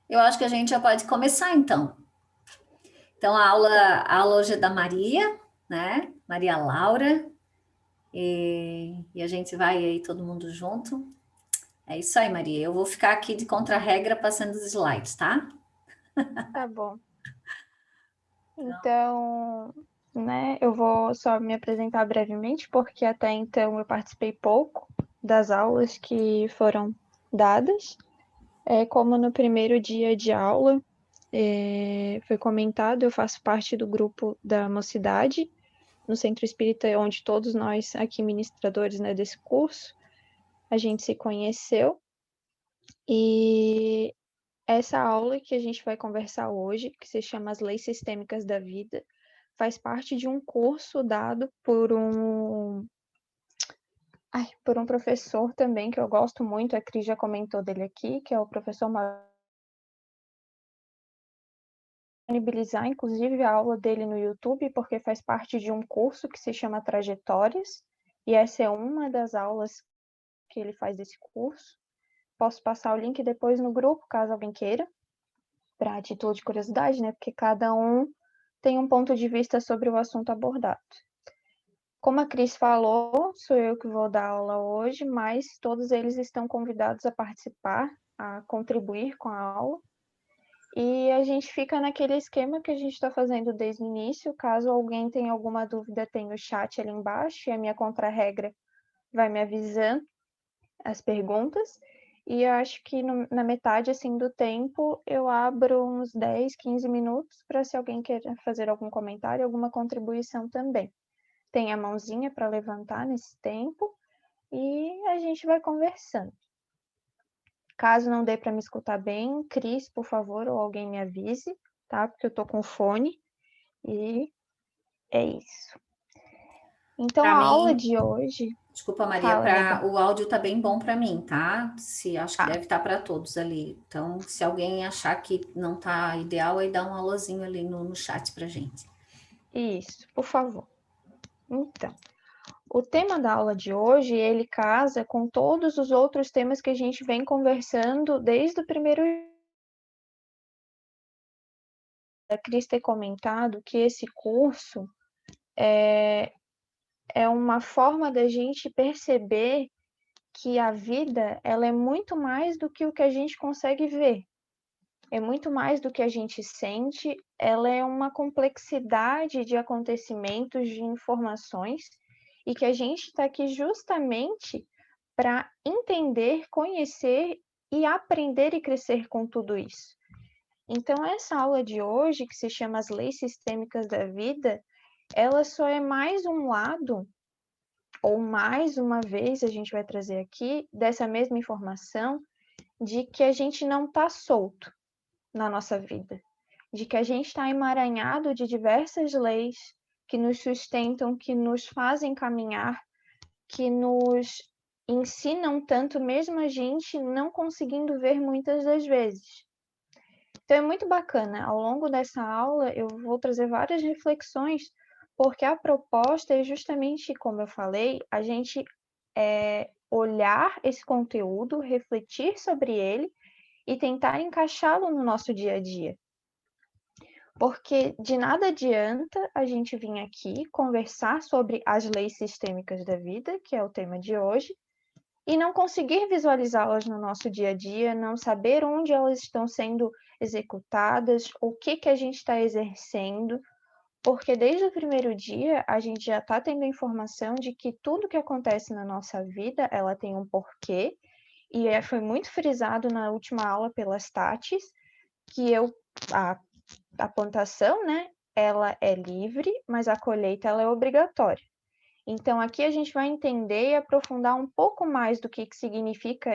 Eu acho que a gente já pode começar, então. Então, a aula hoje é da Maria, né? Maria Laura, e a gente vai aí todo mundo junto. É isso aí, Maria. Eu vou ficar aqui de contra-regra passando os slides, tá? Tá bom. Então, né, eu vou só me apresentar brevemente, porque até então eu participei pouco das aulas que foram dadas. Como no primeiro dia de aula, foi comentado, eu faço parte do grupo da Mocidade, no Centro Espírita, onde todos nós aqui ministradores, né, desse curso, a gente se conheceu. E essa aula que a gente vai conversar hoje, que se chama As Leis Sistêmicas da Vida, faz parte de um curso dado por um professor também, que eu gosto muito, a Cris já comentou dele aqui, que é o professor disponibilizar, inclusive, a aula dele no YouTube, porque faz parte de um curso que se chama Trajetórias, e essa é uma das aulas que ele faz desse curso. Posso passar o link depois no grupo, caso alguém queira, para título de curiosidade, né? Porque cada um tem um ponto de vista sobre o assunto abordado. Como a Cris falou, sou eu que vou dar aula hoje, mas todos eles estão convidados a participar, a contribuir com a aula. E a gente fica naquele esquema que a gente está fazendo desde o início. Caso alguém tenha alguma dúvida, tem o chat ali embaixo e a minha contra-regra vai me avisando as perguntas. E eu acho que na metade assim do tempo eu abro uns 10, 15 minutos para se alguém queira fazer algum comentário, alguma contribuição também. Tem a mãozinha para levantar nesse tempo e a gente vai conversando. Caso não dê para me escutar bem, Cris, por favor, ou alguém me avise, tá? Porque eu tô com fone e é isso. Então Para a aula mim, de hoje desculpa, Maria, fala, nega. o áudio tá bem bom para mim, tá? Se acho que Tá, deve estar para todos ali. Então, se alguém achar que não tá ideal, aí dá um alôzinho ali no chat pra gente. isso, por favor. Então, o tema da aula de hoje, ele casa com todos os outros temas que a gente vem conversando desde o primeiro. A Cris ter comentado que esse curso é uma forma da gente perceber que a vida ela é muito mais do que o que a gente consegue ver. É muito mais do que a gente sente, ela é uma complexidade de acontecimentos, de informações, e que a gente está aqui justamente para entender, conhecer e aprender e crescer com tudo isso. Então, essa aula de hoje, que se chama As Leis Sistêmicas da Vida, ela só é mais um lado, ou mais uma vez a gente vai trazer aqui, dessa mesma informação, de que a gente não está solto na nossa vida, de que a gente está emaranhado de diversas leis que nos sustentam, que nos fazem caminhar, que nos ensinam tanto, mesmo a gente não conseguindo ver muitas das vezes. Então é muito bacana, ao longo dessa aula eu vou trazer várias reflexões, porque a proposta é justamente, como eu falei, a gente olhar esse conteúdo, refletir sobre ele e tentar encaixá-lo no nosso dia a dia. Porque de nada adianta a gente vir aqui conversar sobre as leis sistêmicas da vida, que é o tema de hoje, e não conseguir visualizá-las no nosso dia a dia, não saber onde elas estão sendo executadas, o que a gente está exercendo, porque desde o primeiro dia a gente já está tendo a informação de que tudo que acontece na nossa vida, ela tem um porquê, e foi muito frisado na última aula pelas Tatis, que a plantação, né, ela é livre, mas a colheita ela é obrigatória. Então, aqui a gente vai entender e aprofundar um pouco mais do que significa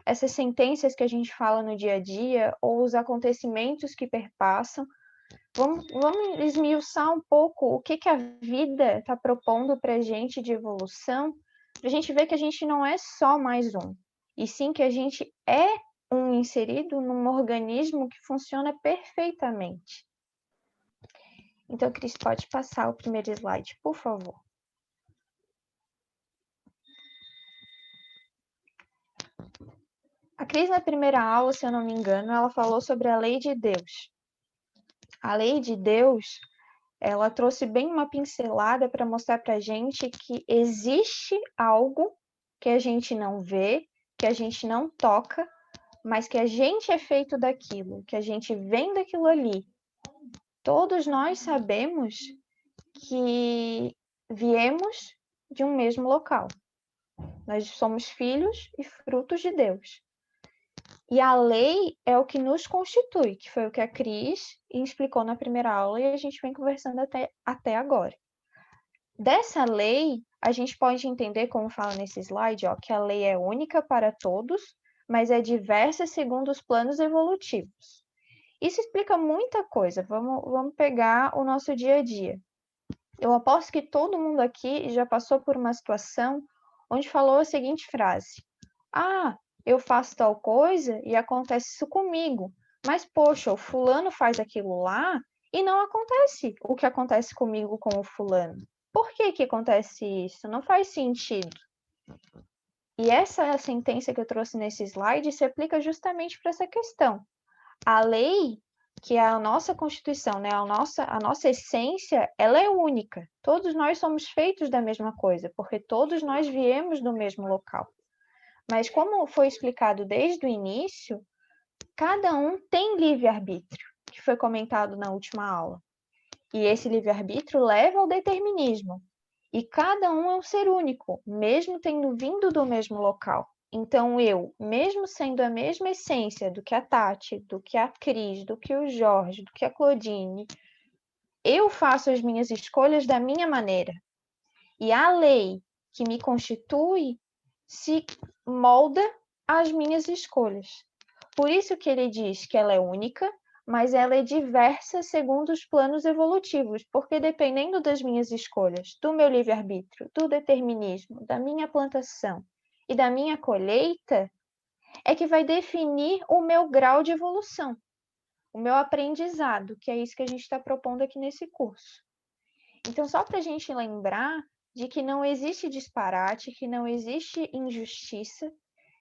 essas sentenças que a gente fala no dia a dia, ou os acontecimentos que perpassam. Vamos esmiuçar um pouco o que a vida está propondo para a gente de evolução, para a gente ver que a gente não é só mais um, e sim que a gente é um inserido num organismo que funciona perfeitamente. Então, Cris, pode passar o primeiro slide, por favor. A Cris, na primeira aula, se eu não me engano, ela falou sobre a lei de Deus. A lei de Deus, ela trouxe bem uma pincelada para mostrar para a gente que existe algo que a gente não vê, que a gente não toca, mas que a gente é feito daquilo, que a gente vem daquilo ali. Todos nós sabemos que viemos de um mesmo local. Nós somos filhos e frutos de Deus. E a lei é o que nos constitui, que foi o que a Cris explicou na primeira aula e a gente vem conversando até agora. Dessa lei, a gente pode entender, como fala nesse slide, ó, que a lei é única para todos, mas é diversa segundo os planos evolutivos. Isso explica muita coisa. Vamos pegar o nosso dia a dia. Eu aposto que todo mundo aqui já passou por uma situação onde falou a seguinte frase: ah, eu faço tal coisa e acontece isso comigo. Mas, poxa, o fulano faz aquilo lá e não acontece o que acontece comigo com o fulano. Por que que acontece isso? Não faz sentido. E essa sentença que eu trouxe nesse slide se aplica justamente para essa questão. A lei, que é a nossa Constituição, né? A nossa essência, ela é única. Todos nós somos feitos da mesma coisa, porque todos nós viemos do mesmo local. Mas como foi explicado desde o início, cada um tem livre-arbítrio, que foi comentado na última aula. E esse livre-arbítrio leva ao determinismo. E cada um é um ser único, mesmo tendo vindo do mesmo local. Então eu, mesmo sendo a mesma essência do que a Tati, do que a Cris, do que o Jorge, do que a Claudine, eu faço as minhas escolhas da minha maneira. E a lei que me constitui se molda às minhas escolhas. Por isso que ele diz que ela é única, mas ela é diversa segundo os planos evolutivos, porque dependendo das minhas escolhas, do meu livre-arbítrio, do determinismo, da minha plantação e da minha colheita, é que vai definir o meu grau de evolução, o meu aprendizado, que é isso que a gente está propondo aqui nesse curso. Então, só para a gente lembrar de que não existe disparate, que não existe injustiça,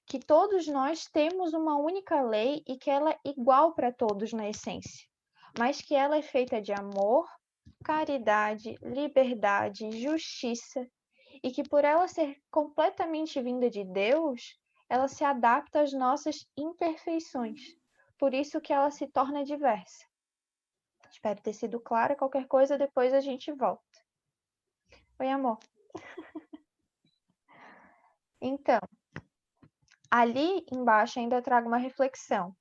que todos nós temos uma única lei e que ela é igual para todos na essência, mas que ela é feita de amor, caridade, liberdade, justiça, e que por ela ser completamente vinda de Deus, ela se adapta às nossas imperfeições. Por isso que ela se torna diversa. Espero ter sido clara. Qualquer coisa, depois a gente volta. Oi, amor. Então, ali embaixo ainda trago uma reflexão.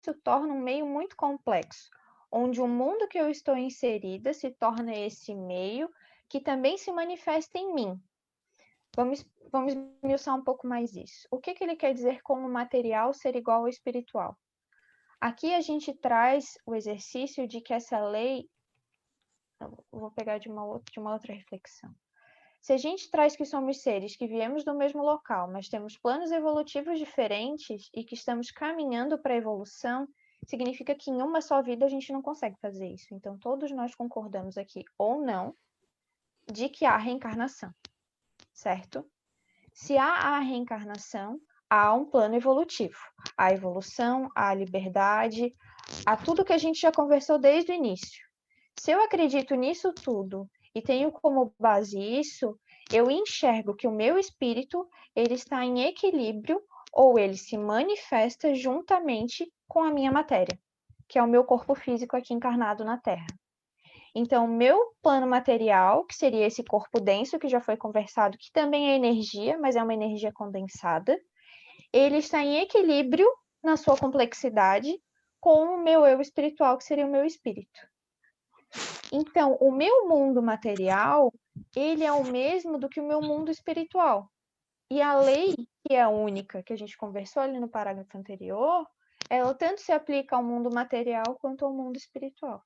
Isso torna um meio muito complexo, onde o mundo que eu estou inserida se torna esse meio que também se manifesta em mim. Vamos esmiuçar um pouco mais isso. O que ele quer dizer com o material ser igual ao espiritual? Aqui a gente traz o exercício de que essa lei... Eu vou pegar de uma outra reflexão. Se a gente traz que somos seres que viemos do mesmo local, mas temos planos evolutivos diferentes e que estamos caminhando para a evolução, significa que em uma só vida a gente não consegue fazer isso. Então, todos nós concordamos aqui, ou não, de que há reencarnação, certo? Se há a reencarnação, há um plano evolutivo. Há a evolução, há a liberdade, há tudo que a gente já conversou desde o início. Se eu acredito nisso tudo e tenho como base isso, eu enxergo que o meu espírito ele está em equilíbrio ou ele se manifesta juntamente com a minha matéria, que é o meu corpo físico aqui encarnado na Terra. Então, o meu plano material, que seria esse corpo denso, que já foi conversado, que também é energia, mas é uma energia condensada, ele está em equilíbrio na sua complexidade com o meu eu espiritual, que seria o meu espírito. Então, o meu mundo material, ele é o mesmo do que o meu mundo espiritual. E a lei, que é a única, que a gente conversou ali no parágrafo anterior, ela tanto se aplica ao mundo material quanto ao mundo espiritual.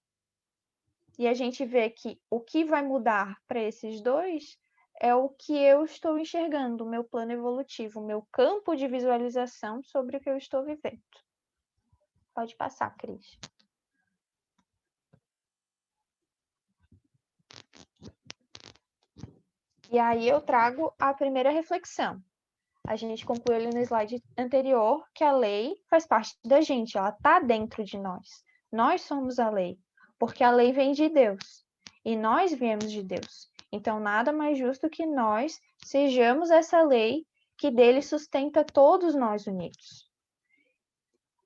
E a gente vê que o que vai mudar para esses dois é o que eu estou enxergando, o meu plano evolutivo, o meu campo de visualização sobre o que eu estou vivendo. Pode passar, Cris. E aí eu trago a primeira reflexão. A gente concluiu ali no slide anterior que a lei faz parte da gente, ela está dentro de nós. Nós somos a lei, porque a lei vem de Deus e nós viemos de Deus. Então, nada mais justo que nós sejamos essa lei que dele sustenta todos nós unidos.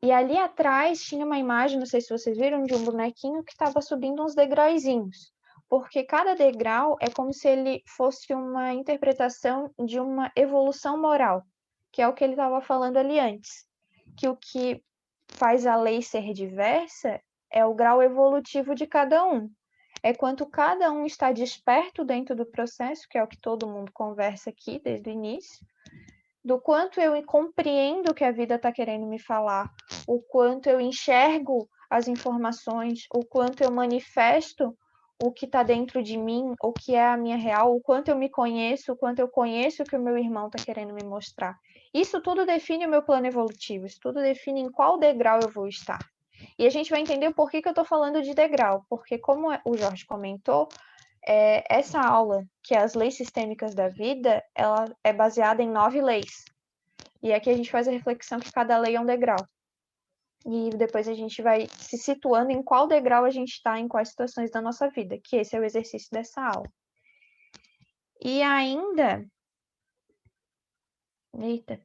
E ali atrás tinha uma imagem, não sei se vocês viram, de um bonequinho que estava subindo uns degrauzinhos, porque cada degrau é como se ele fosse uma interpretação de uma evolução moral, que é o que ele estava falando ali antes, que o que faz a lei ser diversa é o grau evolutivo de cada um. É quanto cada um está desperto dentro do processo, que é o que todo mundo conversa aqui desde o início, do quanto eu compreendo o que a vida está querendo me falar, o quanto eu enxergo as informações, o quanto eu manifesto o que está dentro de mim, o que é a minha real, o quanto eu me conheço, o quanto eu conheço o que o meu irmão está querendo me mostrar. Isso tudo define o meu plano evolutivo, isso tudo define em qual degrau eu vou estar. E a gente vai entender por que eu estou falando de degrau, porque como o Jorge comentou, essa aula, que é as leis sistêmicas da vida, ela é baseada em 9 leis. E aqui a gente faz a reflexão que cada lei é um degrau. E depois a gente vai se situando em qual degrau a gente está, em quais situações da nossa vida, que esse é o exercício dessa aula. E ainda... Eita,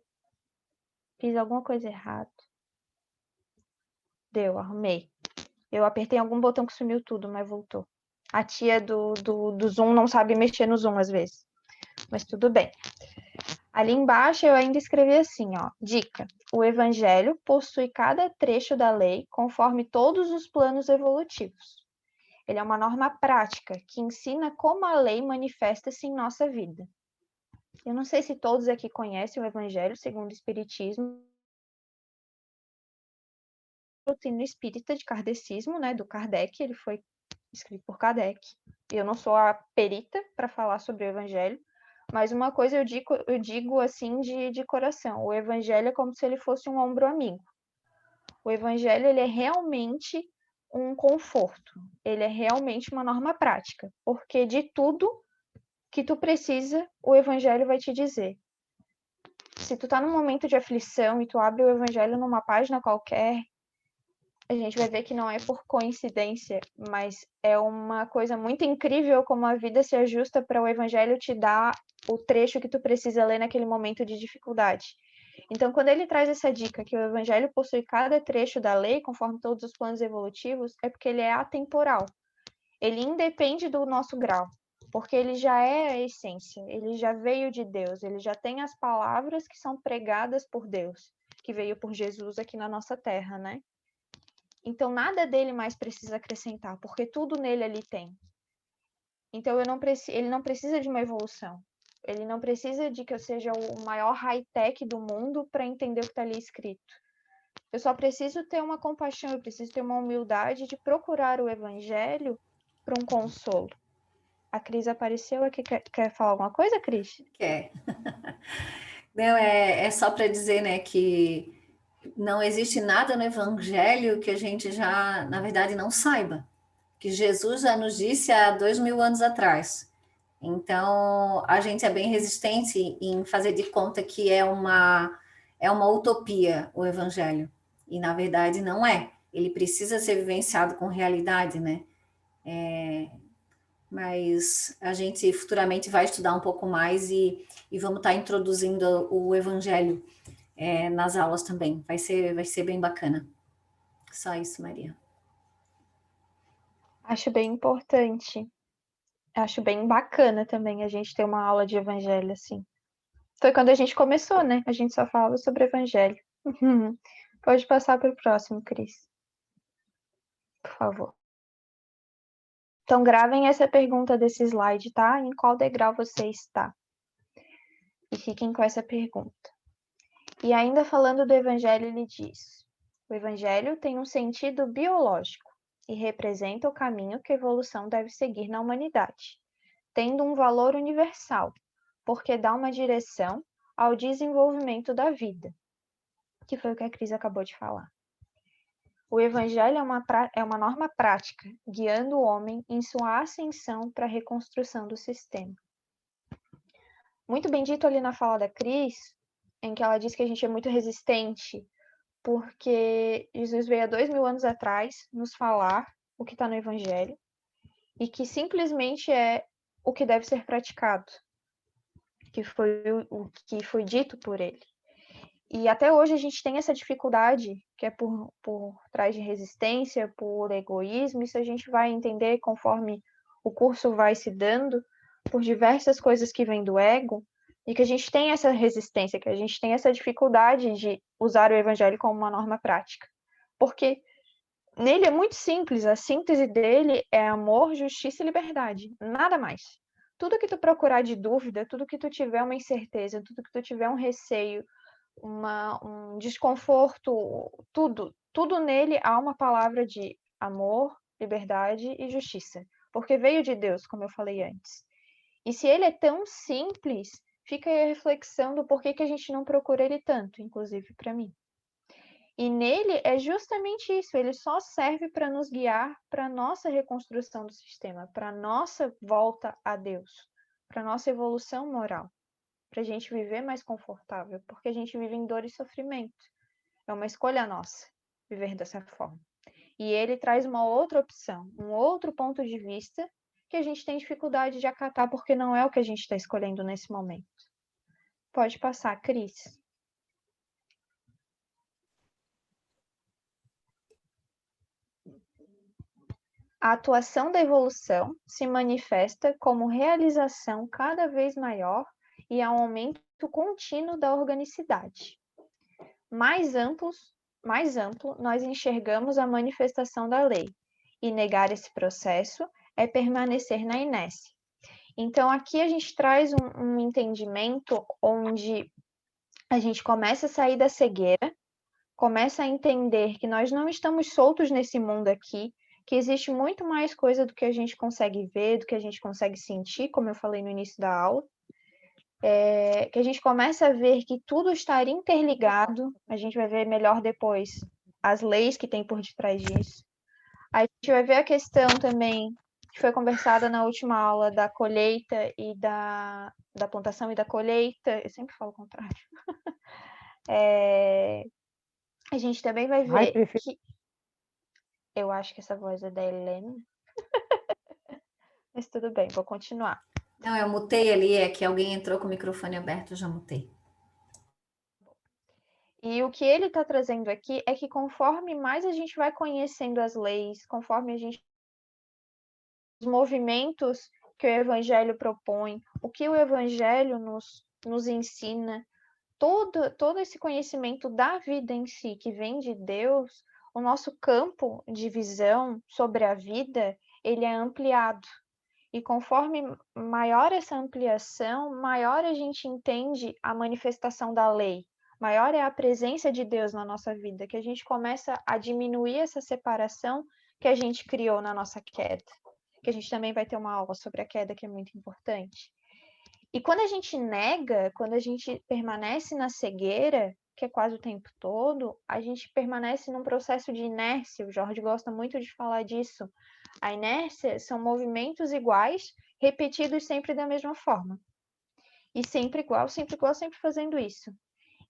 fiz alguma coisa errada. Deu, arrumei. Eu apertei algum botão que sumiu tudo, mas voltou. A tia do Zoom não sabe mexer no Zoom às vezes. Mas tudo bem. Ali embaixo eu ainda escrevi assim, ó, dica: o evangelho possui cada trecho da lei conforme todos os planos evolutivos. Ele é uma norma prática que ensina como a lei manifesta-se em nossa vida. Eu não sei se todos aqui conhecem o evangelho segundo o espiritismo, doutrina espírita de kardecismo, né, do Kardec, ele foi escrito por Kardec. Eu não sou a perita para falar sobre o evangelho, mas uma coisa eu digo assim de coração: o evangelho é como se ele fosse um ombro amigo. O evangelho ele é realmente um conforto, ele é realmente uma norma prática, porque de tudo que tu precisa, o evangelho vai te dizer. Se tu tá num momento de aflição e tu abre o evangelho numa página qualquer, a gente vai ver que não é por coincidência, mas é uma coisa muito incrível como a vida se ajusta para o evangelho te dar o trecho que tu precisa ler naquele momento de dificuldade. Então, quando ele traz essa dica que o evangelho possui cada trecho da lei, conforme todos os planos evolutivos, é porque ele é atemporal. Ele independe do nosso grau, porque ele já é a essência, ele já veio de Deus, ele já tem as palavras que são pregadas por Deus, que veio por Jesus aqui na nossa terra, né? Então, nada dele mais precisa acrescentar, porque tudo nele ali tem. Então, ele não precisa de uma evolução. Ele não precisa de que eu seja o maior high-tech do mundo para entender o que está ali escrito. Eu só preciso ter uma compaixão, eu preciso ter uma humildade de procurar o evangelho para um consolo. A Cris apareceu aqui. Quer falar alguma coisa, Cris? Quer. Não, é só para dizer, né, que não existe nada no Evangelho que a gente já, na verdade, não saiba. Que Jesus já nos disse há 2000 anos atrás. Então, a gente é bem resistente em fazer de conta que é uma utopia o Evangelho. E, na verdade, não é. Ele precisa ser vivenciado com realidade, né? Mas a gente futuramente vai estudar um pouco mais e vamos estar introduzindo o Evangelho nas aulas também. Vai ser bem bacana. Só isso, Maria. Acho bem importante. Acho bem bacana também a gente ter uma aula de evangelho assim. Foi quando a gente começou, né? A gente só falava sobre evangelho. Pode passar para o próximo, Cris. Por favor. Então, gravem essa pergunta desse slide, tá? Em qual degrau você está? E fiquem com essa pergunta. E ainda falando do evangelho, ele diz: o evangelho tem um sentido biológico e representa o caminho que a evolução deve seguir na humanidade, tendo um valor universal, porque dá uma direção ao desenvolvimento da vida, que foi o que a Cris acabou de falar. O evangelho é uma norma prática, guiando o homem em sua ascensão para a reconstrução do sistema. Muito bem dito ali na fala da Cris, em que ela diz que a gente é muito resistente, porque Jesus veio há 2000 anos atrás nos falar o que está no Evangelho, e que simplesmente é o que deve ser praticado, que foi o que foi dito por ele. E até hoje a gente tem essa dificuldade, que é por trás de resistência, por egoísmo. Isso a gente vai entender conforme o curso vai se dando, por diversas coisas que vêm do ego, e que a gente tem essa resistência, que a gente tem essa dificuldade de usar o evangelho como uma norma prática. Porque nele é muito simples, a síntese dele é amor, justiça e liberdade, nada mais. Tudo que tu procurar de dúvida, tudo que tu tiver uma incerteza, tudo que tu tiver um receio, um desconforto, tudo nele há uma palavra de amor, liberdade e justiça, porque veio de Deus, como eu falei antes. E se ele é tão simples, fica aí a reflexão do porquê que a gente não procura ele tanto, inclusive para mim. E nele é justamente isso, ele só serve para nos guiar para a nossa reconstrução do sistema, para a nossa volta a Deus, para a nossa evolução moral, para a gente viver mais confortável, porque a gente vive em dor e sofrimento. É uma escolha nossa viver dessa forma. E ele traz uma outra opção, um outro ponto de vista que a gente tem dificuldade de acatar porque não é o que a gente está escolhendo nesse momento. Pode passar, Cris. A atuação da evolução se manifesta como realização cada vez maior e aumento contínuo da organicidade. Mais amplo, nós enxergamos a manifestação da lei, e negar esse processo é permanecer na inércia. Então, aqui a gente traz um entendimento onde a gente começa a sair da cegueira, começa a entender que nós não estamos soltos nesse mundo aqui, que existe muito mais coisa do que a gente consegue ver, do que a gente consegue sentir, como eu falei no início da aula, que a gente começa a ver que tudo está interligado, a gente vai ver melhor depois as leis que tem por detrás disso. A gente vai ver a questão também que foi conversada na última aula da colheita e da plantação e da colheita, eu sempre falo o contrário. A gente também vai ver que eu acho que essa voz é da Helena. Mas tudo bem, vou continuar. Não, eu mutei ali, é que alguém entrou com o microfone aberto, eu já mutei. E o que ele está trazendo aqui é que conforme mais a gente vai conhecendo as leis, conforme a gente os movimentos que o Evangelho propõe, o que o Evangelho nos ensina, todo esse conhecimento da vida em si que vem de Deus, o nosso campo de visão sobre a vida, ele é ampliado. E conforme maior essa ampliação, maior a gente entende a manifestação da lei, maior é a presença de Deus na nossa vida, que a gente começa a diminuir essa separação que a gente criou na nossa queda. Que a gente também vai ter uma aula sobre a queda, que é muito importante. E quando a gente nega, quando a gente permanece na cegueira, que é quase o tempo todo, a gente permanece num processo de inércia. O Jorge gosta muito de falar disso. A inércia são movimentos iguais, repetidos sempre da mesma forma. E sempre igual, sempre igual, sempre fazendo isso.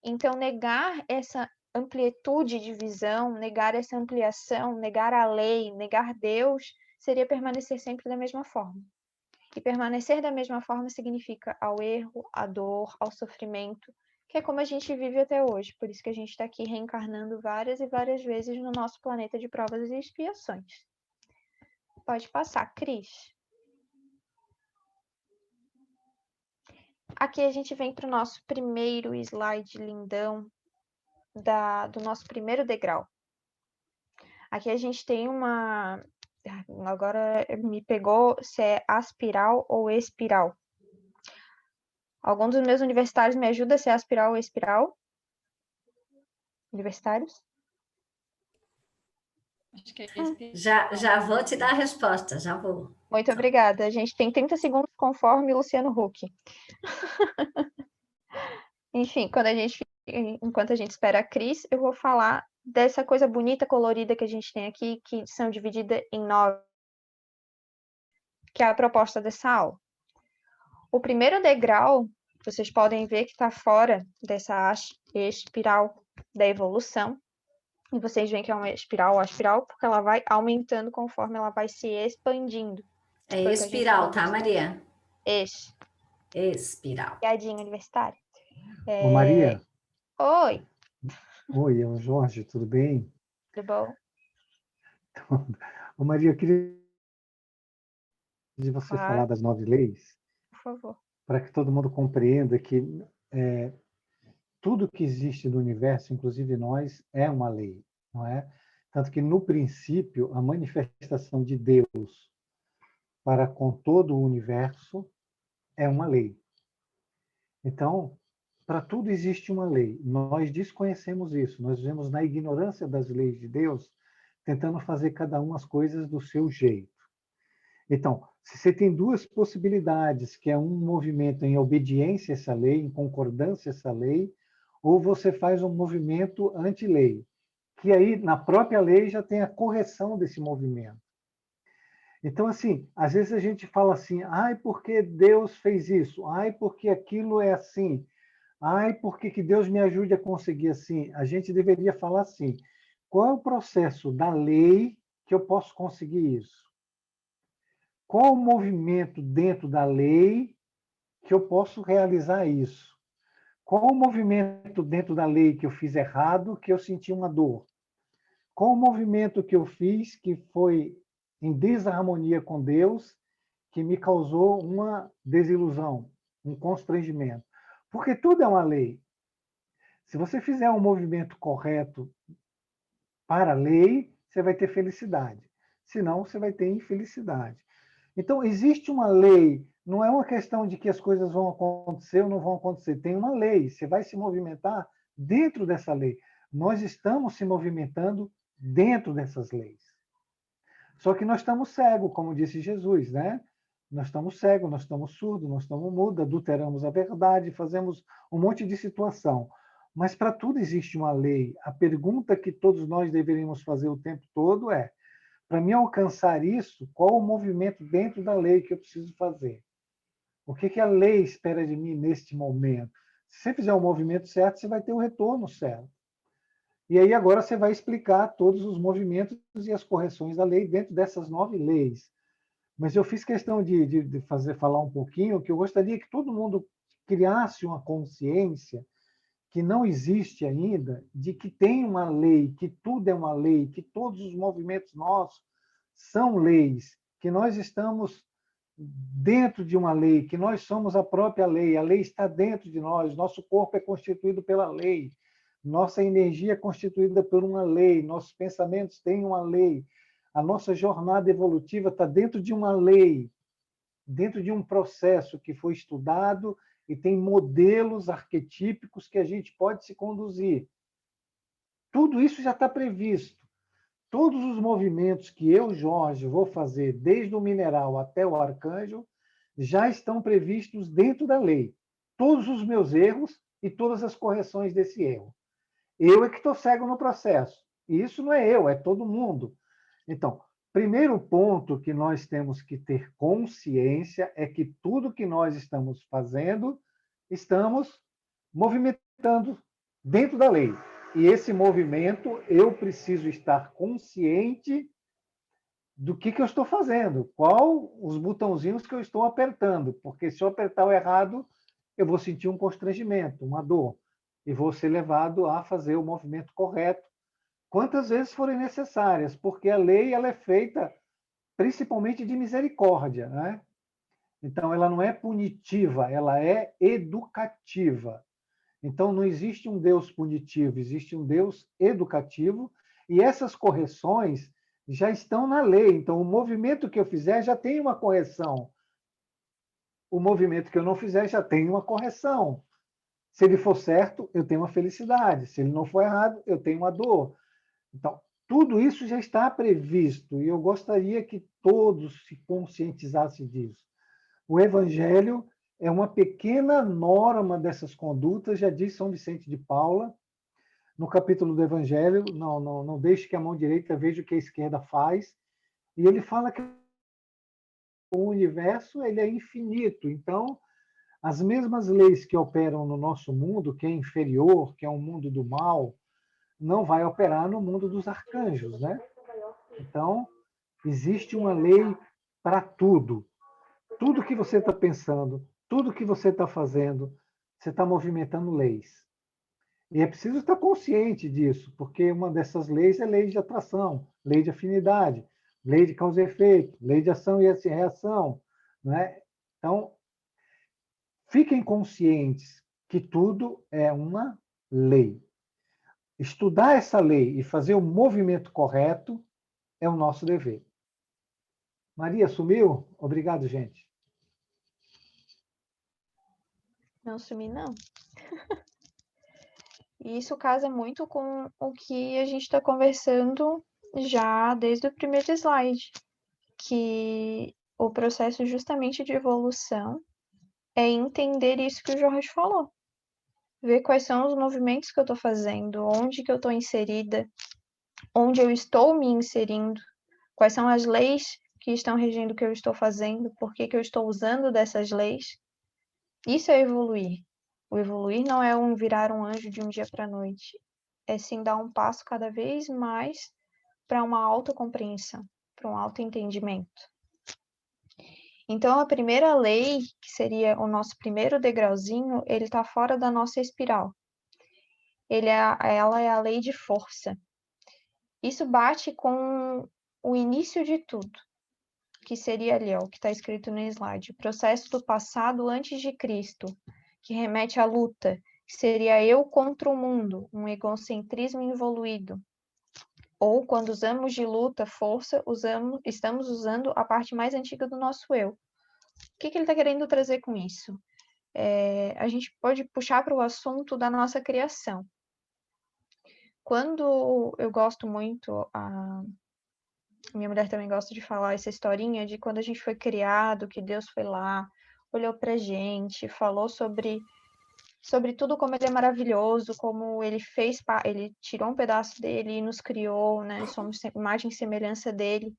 Então, negar essa amplitude de visão, negar essa ampliação, negar a lei, negar Deus, seria permanecer sempre da mesma forma. E permanecer da mesma forma significa ao erro, à dor, ao sofrimento, que é como a gente vive até hoje. Por isso que a gente está aqui reencarnando várias e várias vezes no nosso planeta de provas e expiações. Pode passar, Cris. Aqui a gente vem para o nosso primeiro slide lindão do nosso primeiro degrau. Aqui a gente tem uma... Agora me pegou se é aspiral ou espiral. Algum dos meus universitários me ajuda se é aspiral ou espiral? Universitários? Acho que é espiral. Já vou te dar a resposta, já vou. Muito obrigada. A gente tem 30 segundos conforme Luciano Huck. Enfim, enquanto a gente espera a Cris, eu vou falar dessa coisa bonita, colorida que a gente tem aqui, que são divididas em 9, que é a proposta dessa aula. O primeiro degrau Vocês podem ver que está fora dessa espiral da evolução. E vocês veem que é uma espiral, porque ela vai aumentando conforme ela vai se expandindo. É Foi o que a gente espiral, falou. tá, Maria? Espiral. Espiral. Piadinha universitária. Ô, Maria, Oi, oi, é o Jorge, tudo bem? tudo bom? Ô, Maria, eu queria de você falar Claro, das 9 leis, por favor. para que todo mundo compreenda que tudo que existe no universo, inclusive nós, é uma lei, não é? Tanto que, no princípio, a manifestação de Deus para com todo o universo é uma lei. Então, para tudo existe uma lei. Nós desconhecemos isso. Nós vivemos na ignorância das leis de Deus, tentando fazer cada um as coisas do seu jeito. Então, se você tem duas possibilidades, que é um movimento em obediência a essa lei, em concordância a essa lei, ou você faz um movimento anti-lei, que aí, na própria lei, já tem a correção desse movimento. Então, assim, às vezes a gente fala assim, ai, porque Deus fez isso? Ai, porque aquilo é assim? Ai, porque que Deus me ajude a conseguir assim? A gente deveria falar assim, qual é o processo da lei que eu posso conseguir isso? Qual o movimento dentro da lei que eu posso realizar isso? Qual o movimento dentro da lei que eu fiz errado que eu senti uma dor? Qual o movimento que eu fiz que foi em desarmonia com Deus que me causou uma desilusão, um constrangimento? Porque tudo é uma lei. Se você fizer um movimento correto para a lei, você vai ter felicidade. Senão, você vai ter infelicidade. Então, existe uma lei, não é uma questão de que as coisas vão acontecer ou não vão acontecer. Tem uma lei, você vai se movimentar dentro dessa lei. Nós estamos se movimentando dentro dessas leis. Só que nós estamos cegos, como disse Jesus, né? Nós estamos cegos, nós estamos surdos, nós estamos mudos, adulteramos a verdade, fazemos um monte de situação. Mas para tudo existe uma lei. A pergunta que todos nós deveríamos fazer o tempo todo é: para mim alcançar isso, qual o movimento dentro da lei que eu preciso fazer? O que a lei espera de mim neste momento? Se você fizer o movimento certo, você vai ter o retorno certo. E aí agora você vai explicar todos os movimentos e as correções da lei dentro dessas 9 leis. Mas eu fiz questão de falar um pouquinho que eu gostaria que todo mundo criasse uma consciência que não existe ainda, de que tem uma lei, que tudo é uma lei, que todos os movimentos nossos são leis, que nós estamos dentro de uma lei, que nós somos a própria lei, a lei está dentro de nós, nosso corpo é constituído pela lei, nossa energia é constituída por uma lei, nossos pensamentos têm uma lei, a nossa jornada evolutiva está dentro de uma lei, dentro de um processo que foi estudado e tem modelos arquetípicos que a gente pode se conduzir. Tudo isso já está previsto. Todos os movimentos que eu, Jorge, vou fazer, desde o mineral até o arcanjo, já estão previstos dentro da lei. Todos os meus erros e todas as correções desse erro. Eu é que estou cego no processo. E isso não é eu, é todo mundo. Então, primeiro ponto que nós temos que ter consciência é que tudo que nós estamos fazendo, estamos movimentando dentro da lei. E esse movimento, eu preciso estar consciente do que eu estou fazendo, qual os botãozinhos que eu estou apertando, porque se eu apertar o errado, eu vou sentir um constrangimento, uma dor, e vou ser levado a fazer o movimento correto, quantas vezes forem necessárias, porque a lei ela é feita principalmente de misericórdia, né? Então ela não é punitiva, ela é educativa. Então não existe um Deus punitivo, existe um Deus educativo, e essas correções já estão na lei. Então o movimento que eu fizer já tem uma correção. O movimento que eu não fizer já tem uma correção. Se ele for certo, eu tenho uma felicidade. Se ele não for errado, eu tenho uma dor. Então, tudo isso já está previsto e eu gostaria que todos se conscientizassem disso. O Evangelho é uma pequena norma dessas condutas, já diz São Vicente de Paula, no capítulo do Evangelho, não deixe que a mão direita veja o que a esquerda faz, e ele fala que o universo ele é infinito, então As mesmas leis que operam no nosso mundo, que é inferior, que é um mundo do mal, não vai operar no mundo dos arcanjos, né? Então, existe uma lei para tudo. Tudo que você está pensando, tudo que você está fazendo, você está movimentando leis. E é preciso estar consciente disso, porque uma dessas leis é lei de atração, lei de afinidade, lei de causa e efeito, lei de ação e reação. Né? Então, fiquem conscientes que tudo é uma lei. Estudar essa lei e fazer o movimento correto é o nosso dever. Maria, sumiu? Obrigado, gente. Não sumi, não. E isso casa muito com o que a gente está conversando já desde o primeiro slide, que o processo justamente de evolução é entender isso que o Jorge falou. Ver quais são os movimentos que eu estou fazendo, onde que eu estou inserida, onde eu estou me inserindo, quais são as leis que estão regendo o que eu estou fazendo, por que que eu estou usando dessas leis. Isso é evoluir. O evoluir não é virar um anjo de um dia para a noite. É sim dar um passo cada vez mais para uma autocompreensão, para um autoentendimento. Então, a primeira lei, que seria o nosso primeiro degrauzinho, ele está fora da nossa espiral. Ela é a lei de força. Isso bate com o início de tudo, que seria ali, ó, o que está escrito no slide. O processo do passado antes de Cristo, que remete à luta, que seria eu contra o mundo, um egocentrismo involuído. Ou, quando usamos de luta, força, estamos usando a parte mais antiga do nosso eu. O que ele está querendo trazer com isso? A gente pode puxar para o assunto da nossa criação. Quando eu gosto muito, minha mulher também gosta de falar essa historinha de quando a gente foi criado, que Deus foi lá, olhou pra gente, falou sobre tudo como ele é maravilhoso, como ele ele tirou um pedaço dele e nos criou, né? Somos imagem e semelhança dele.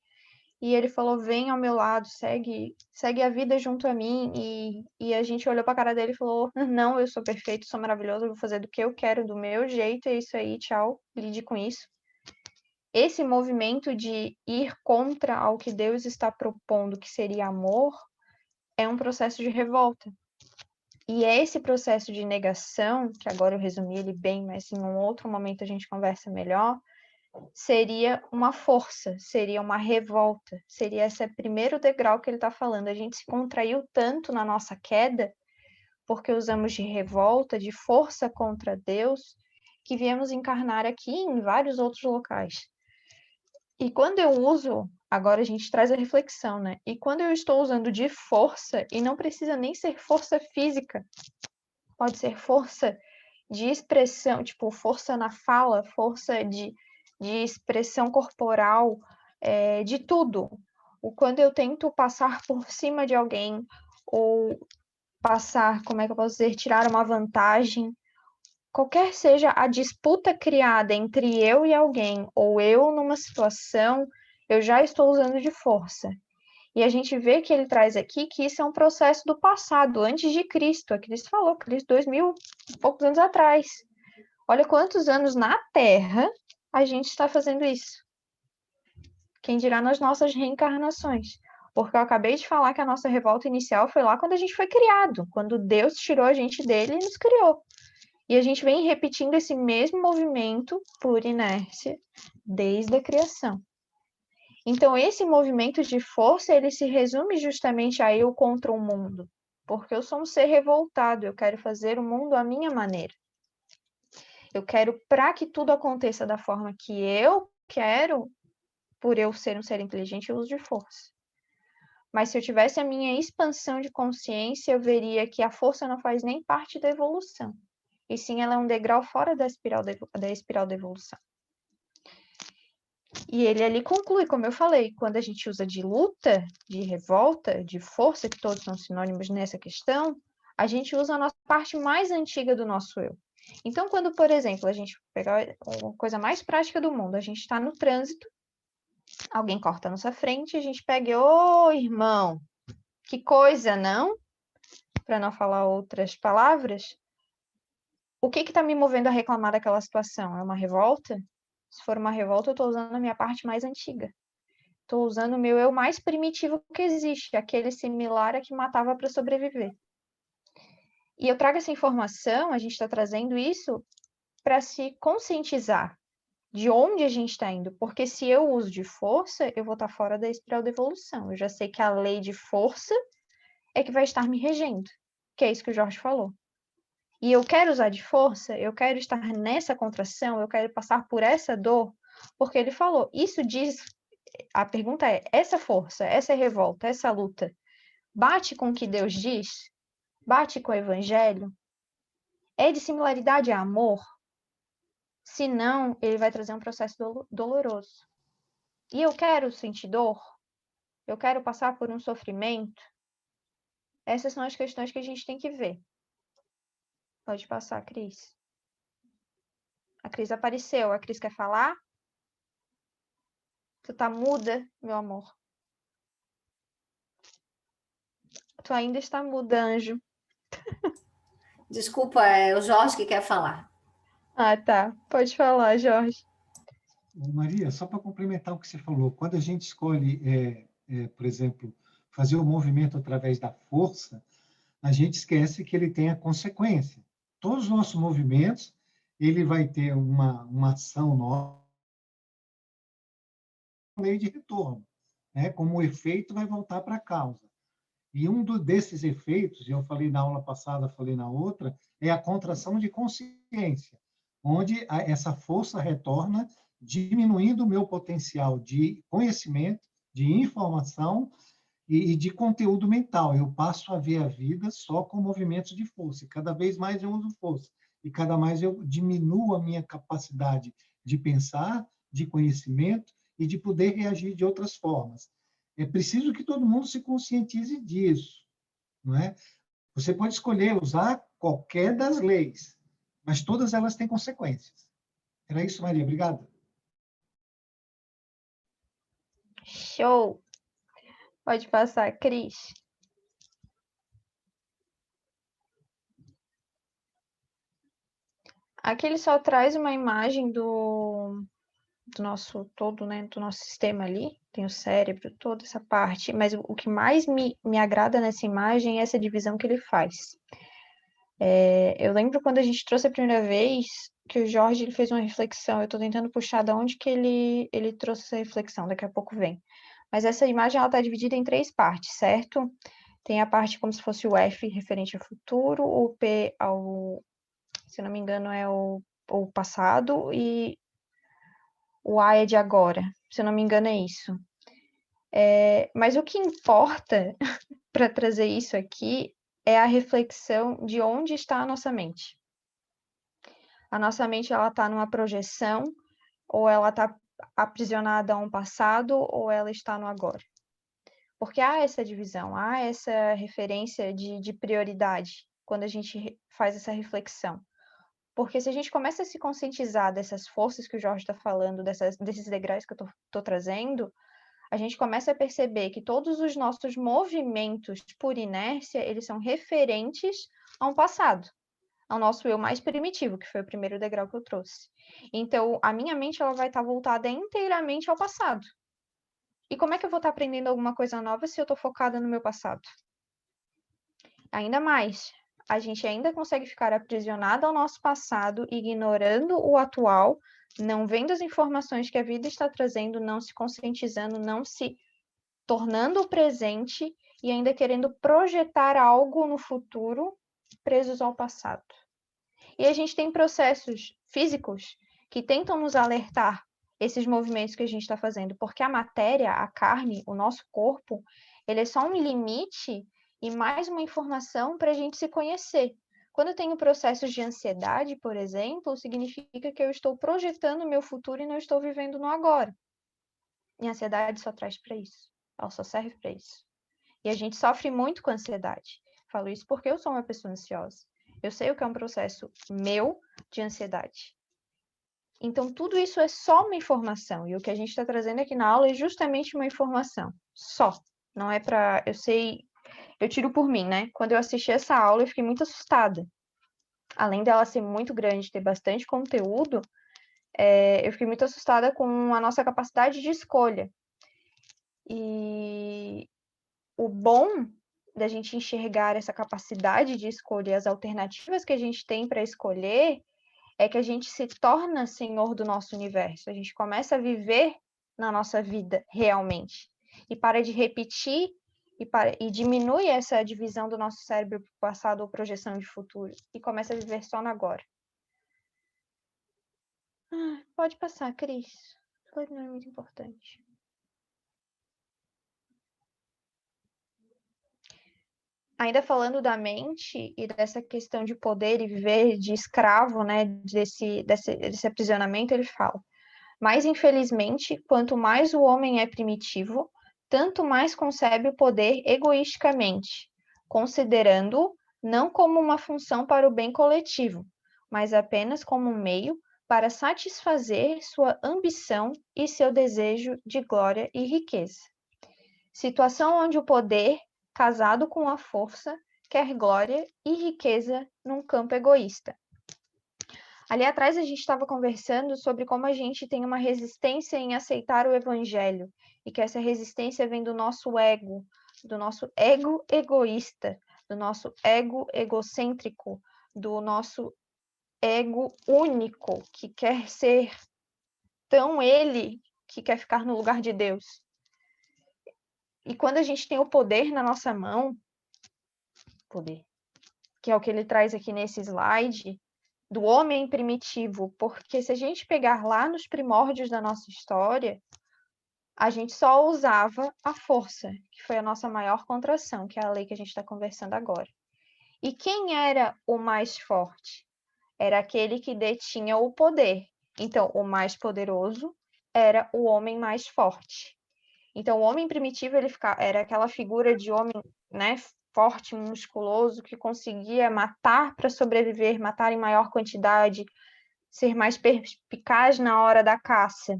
E ele falou: vem ao meu lado, segue a vida junto a mim. E a gente olhou pra cara dele e falou: não, eu sou perfeito, sou maravilhoso, eu vou fazer do que eu quero, do meu jeito, é isso aí, tchau, lide com isso. Esse movimento de ir contra ao que Deus está propondo, que seria amor, é um processo de revolta. E é esse processo de negação, que agora eu resumi ele bem, mas em um outro momento a gente conversa melhor, seria uma força, seria uma revolta, seria esse primeiro degrau que ele está falando. A gente se contraiu tanto na nossa queda, porque usamos de revolta, de força contra Deus, que viemos encarnar aqui em vários outros locais. E quando eu uso, agora a gente traz a reflexão, né? E quando eu estou usando de força, e não precisa nem ser força física, pode ser força de expressão, tipo, força na fala, força de expressão corporal, de tudo. Quando eu tento passar por cima de alguém, ou passar, como é que eu posso dizer, tirar uma vantagem, qualquer seja a disputa criada entre eu e alguém, ou eu numa situação, eu já estou usando de força. E a gente vê que ele traz aqui que isso é um processo do passado, antes de Cristo. A Cristo falou, Cristo 2000 e poucos anos atrás. Olha quantos anos na Terra a gente está fazendo isso. Quem dirá nas nossas reencarnações. Porque eu acabei de falar que a nossa revolta inicial foi lá quando a gente foi criado, quando Deus tirou a gente dele e nos criou. E a gente vem repetindo esse mesmo movimento por inércia desde a criação. Então, esse movimento de força, ele se resume justamente a eu contra o mundo. Porque eu sou um ser revoltado, eu quero fazer o mundo à minha maneira. Eu quero, para que tudo aconteça da forma que eu quero, por eu ser um ser inteligente, eu uso de força. Mas se eu tivesse a minha expansão de consciência, eu veria que a força não faz nem parte da evolução. E sim, ela é um degrau fora da espiral da evolução. E ele ali conclui, como eu falei, quando a gente usa de luta, de revolta, de força, que todos são sinônimos nessa questão, a gente usa a nossa parte mais antiga do nosso eu. Então, quando, por exemplo, a gente pegar a coisa mais prática do mundo, a gente está no trânsito, alguém corta a nossa frente, a gente pega, ô, irmão, que coisa, não? para não falar outras palavras, o que está me movendo a reclamar daquela situação? É uma revolta? Se for uma revolta, eu estou usando a minha parte mais antiga. Estou usando o meu eu mais primitivo que existe, aquele similar a que matava para sobreviver. E eu trago essa informação, a gente está trazendo isso para se conscientizar de onde a gente está indo. Porque se eu uso de força, eu vou estar fora da espiral da evolução. Eu já sei que a lei de força é que vai estar me regendo, que é isso que o Jorge falou. E eu quero usar de força, eu quero estar nessa contração, eu quero passar por essa dor, porque ele falou, isso diz, a pergunta é, essa força, essa revolta, essa luta, bate com o que Deus diz? Bate com o evangelho? É de similaridade a amor? Se não, ele vai trazer um processo doloroso. E eu quero sentir dor? Eu quero passar por um sofrimento? Essas são as questões que a gente tem que ver. Pode passar, Cris. A Cris apareceu. A Cris quer falar? Tu tá muda, meu amor. Tu ainda está muda, anjo. Desculpa, é o Jorge que quer falar. Ah, tá. Pode falar, Jorge. Maria, só para complementar o que você falou, quando a gente escolhe, por exemplo, fazer o movimento através da força, a gente esquece que ele tem a consequência. Todos os nossos movimentos, ele vai ter uma ação nossa, meio de retorno, né? Como o efeito vai voltar para a causa. E desses efeitos, eu falei na aula passada, falei na outra, é a contração de consciência, onde essa força retorna diminuindo o meu potencial de conhecimento, de informação e de conteúdo mental. Eu passo a ver a vida só com movimentos de força. Cada vez mais eu uso força. E cada mais eu diminuo a minha capacidade de pensar, de conhecimento e de poder reagir de outras formas. É preciso que todo mundo se conscientize disso, não é? Você pode escolher usar qualquer das leis, mas todas elas têm consequências. Era isso, Maria. Obrigado. Show! Pode passar, Cris. Aqui ele só traz uma imagem do nosso todo, né, do nosso sistema ali, tem o cérebro, toda essa parte, mas o que mais me agrada nessa imagem é essa divisão que ele faz. Eu lembro quando a gente trouxe a primeira vez que o Jorge ele fez uma reflexão, eu estou tentando puxar de onde que ele trouxe essa reflexão, daqui a pouco vem. Mas essa imagem ela está dividida em 3 partes, certo? Tem a parte como se fosse o F referente ao futuro, o P ao, se não me engano, é o passado, e o A é de agora, se eu não me engano é isso. Mas o que importa para trazer isso aqui é a reflexão de onde está a nossa mente. A nossa mente ela está numa projeção, ou ela está aprisionada a um passado, ou ela está no agora. Porque há essa divisão, há essa referência de prioridade quando a gente faz essa reflexão. Porque se a gente começa a se conscientizar dessas forças que o Jorge está falando, desses degraus que eu estou trazendo, a gente começa a perceber que todos os nossos movimentos, por inércia, eles são referentes a um passado, ao nosso eu mais primitivo, que foi o primeiro degrau que eu trouxe. Então, a minha mente ela vai estar voltada inteiramente ao passado. E como é que eu vou estar aprendendo alguma coisa nova se eu estou focada no meu passado? Ainda mais, a gente ainda consegue ficar aprisionado ao nosso passado, ignorando o atual, não vendo as informações que a vida está trazendo, não se conscientizando, não se tornando o presente e ainda querendo projetar algo no futuro presos ao passado. E a gente tem processos físicos que tentam nos alertar esses movimentos que a gente está fazendo, porque a matéria, a carne, o nosso corpo, ele é só um limite e mais uma informação para a gente se conhecer. Quando eu tenho processos de ansiedade, por exemplo, significa que eu estou projetando o meu futuro e não estou vivendo no agora. E a ansiedade só traz para isso. Ela só serve para isso. E a gente sofre muito com ansiedade. Falo isso porque eu sou uma pessoa ansiosa. Eu sei o que é um processo meu de ansiedade. Então, tudo isso é só uma informação. E o que a gente está trazendo aqui na aula é justamente uma informação. Só. Não é para... Eu sei Eu tiro por mim, né? Quando eu assisti essa aula, eu fiquei muito assustada. Além dela ser muito grande, ter bastante conteúdo, eu fiquei muito assustada com a nossa capacidade de escolha. E o bom da gente enxergar essa capacidade de escolher as alternativas que a gente tem para escolher é que a gente se torna senhor do nosso universo. A gente começa a viver na nossa vida realmente. E para de repetir e diminui essa divisão do nosso cérebro para passado ou projeção de futuro. E começa a viver só no agora. Pode passar, Cris. Isso não é muito importante. Ainda falando da mente e dessa questão de poder e viver de escravo, né, desse aprisionamento, ele fala: mas infelizmente, quanto mais o homem é primitivo, tanto mais concebe o poder egoisticamente, considerando-o não como uma função para o bem coletivo, mas apenas como um meio para satisfazer sua ambição e seu desejo de glória e riqueza. Situação onde o poder, casado com a força, quer glória e riqueza num campo egoísta. Ali atrás a gente estava conversando sobre como a gente tem uma resistência em aceitar o evangelho e que essa resistência vem do nosso ego egoísta, do nosso ego egocêntrico, do nosso ego único, que quer ser tão ele que quer ficar no lugar de Deus. E quando a gente tem o poder na nossa mão, poder, que é o que ele traz aqui nesse slide, do homem primitivo, porque se a gente pegar lá nos primórdios da nossa história, a gente só usava a força, que foi a nossa maior contração, que é a lei que a gente está conversando agora. E quem era o mais forte? Era aquele que detinha o poder. Então, o mais poderoso era o homem mais forte. Então, o homem primitivo era aquela figura de homem, né, forte, musculoso, que conseguia matar para sobreviver, matar em maior quantidade, ser mais perspicaz na hora da caça.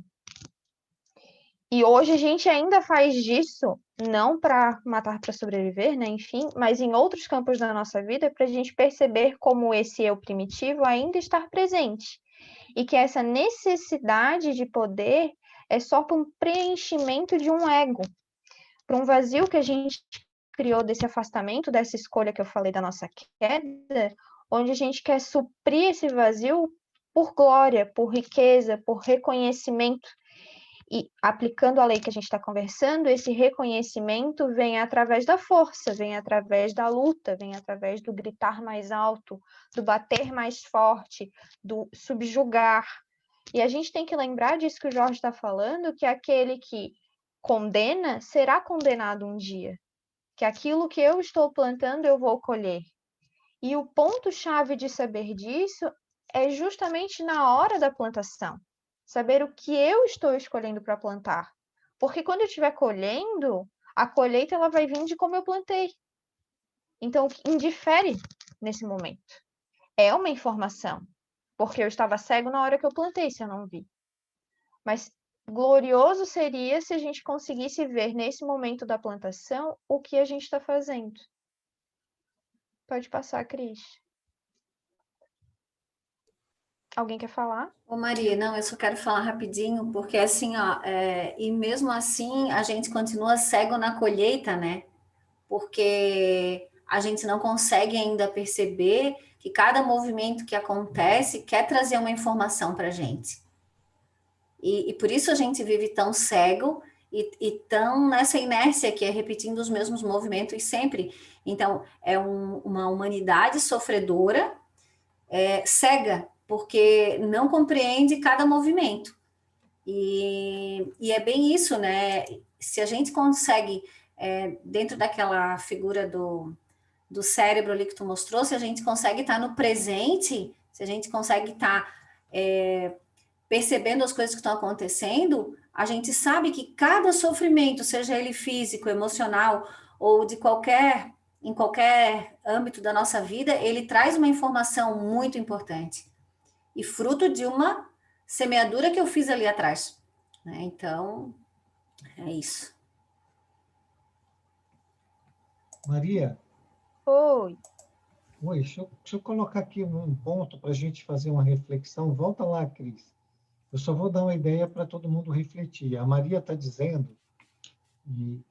E hoje a gente ainda faz disso, não para matar para sobreviver, né, enfim, mas em outros campos da nossa vida, para a gente perceber como esse eu primitivo ainda está presente. E que essa necessidade de poder é só para um preenchimento de um ego, para um vazio que a gente criou desse afastamento, dessa escolha que eu falei da nossa queda, onde a gente quer suprir esse vazio por glória, por riqueza, por reconhecimento. E aplicando a lei que a gente está conversando, esse reconhecimento vem através da força, vem através da luta, vem através do gritar mais alto, do bater mais forte, do subjugar. E a gente tem que lembrar disso que o Jorge está falando, que aquele que condena será condenado um dia. Que aquilo que eu estou plantando eu vou colher. E o ponto-chave de saber disso é justamente na hora da plantação. Saber o que eu estou escolhendo para plantar. Porque quando eu estiver colhendo, a colheita ela vai vir de como eu plantei. Então, indifere nesse momento. É uma informação. Porque eu estava cego na hora que eu plantei, se eu não vi. Mas glorioso seria se a gente conseguisse ver nesse momento da plantação o que a gente está fazendo. Pode passar, Cris. Alguém quer falar? Ô Maria, não, eu só quero falar rapidinho, porque assim, ó, e mesmo assim a gente continua cego na colheita, né? Porque a gente não consegue ainda perceber que cada movimento que acontece quer trazer uma informação para a gente. E por isso a gente vive tão cego e tão nessa inércia que é repetindo os mesmos movimentos sempre. Então, é uma humanidade sofredora, cega, porque não compreende cada movimento. E é bem isso, né? Se a gente consegue, dentro daquela figura do cérebro ali que tu mostrou, se a gente consegue estar no presente, se a gente consegue estar percebendo as coisas que estão acontecendo, a gente sabe que cada sofrimento, seja ele físico, emocional ou em qualquer âmbito da nossa vida, ele traz uma informação muito importante e fruto de uma semeadura que eu fiz ali atrás, né? Então, é isso. Maria, Oi. oi, deixa eu colocar aqui um ponto para a gente fazer uma reflexão. Volta lá, Cris. Eu só vou dar uma ideia para todo mundo refletir. A Maria está dizendo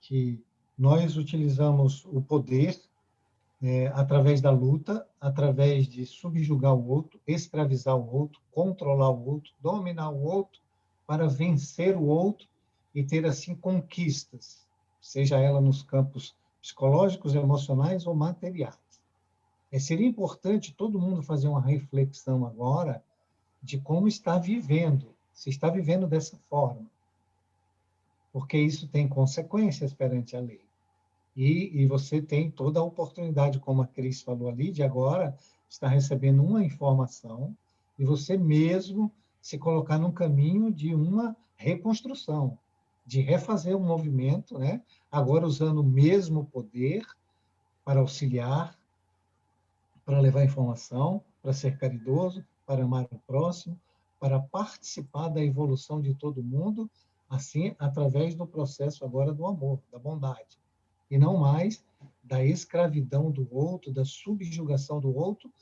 que nós utilizamos o poder através da luta, através de subjugar o outro, escravizar o outro, controlar o outro, dominar o outro, para vencer o outro e ter, assim, conquistas, seja ela nos campos psicológicos, emocionais ou materiais. Seria importante todo mundo fazer uma reflexão agora de como está vivendo, se está vivendo dessa forma, porque isso tem consequências perante a lei. E você tem toda a oportunidade, como a Cris falou ali, de agora estar recebendo uma informação e você mesmo se colocar num caminho de uma reconstrução, de refazer um movimento, né? Agora usando o mesmo poder para auxiliar, para levar informação, para ser caridoso, para amar o próximo, para participar da evolução de todo mundo, assim, através do processo agora do amor, da bondade. E não mais da escravidão do outro, da subjugação do outro,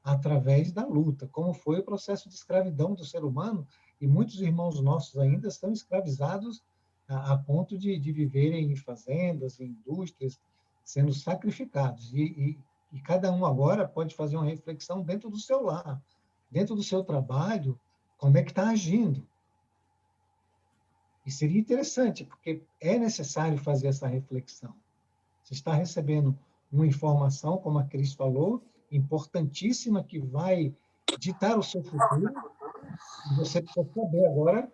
através da luta, como foi o processo de escravidão do ser humano, e muitos irmãos nossos ainda estão escravizados a ponto de viverem em fazendas, em indústrias, sendo sacrificados. E cada um agora pode fazer uma reflexão dentro do seu lar, dentro do seu trabalho, como é que está agindo. E seria interessante, porque é necessário fazer essa reflexão. Você está recebendo uma informação, como a Cris falou, importantíssima, que vai ditar o seu futuro, e você precisa saber agora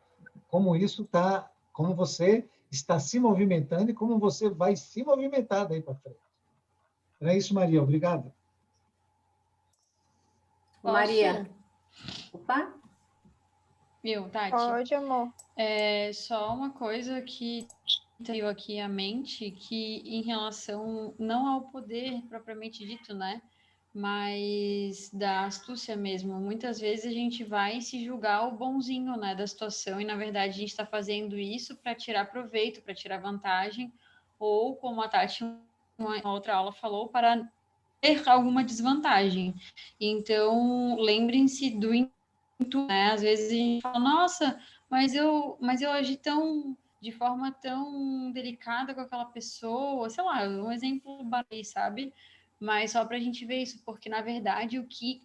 como isso está, como você está se movimentando e como você vai se movimentar daí para frente. Era isso, Maria. Obrigado. Maria, opa, Viu, Tati? Pode, amor. Só uma coisa que veio aqui à mente, que em relação não ao poder propriamente dito, né? Mas da astúcia mesmo. Muitas vezes a gente vai se julgar o bonzinho, né, da situação, e na verdade a gente está fazendo isso para tirar proveito, para tirar vantagem, ou como a Tati, uma outra aula falou, para ter alguma desvantagem. Então, lembrem-se do intuito, né? Às vezes a gente fala, nossa, mas eu agi de forma tão delicada com aquela pessoa, sei lá, um exemplo banal, sabe? Mas só para a gente ver isso, porque na verdade o que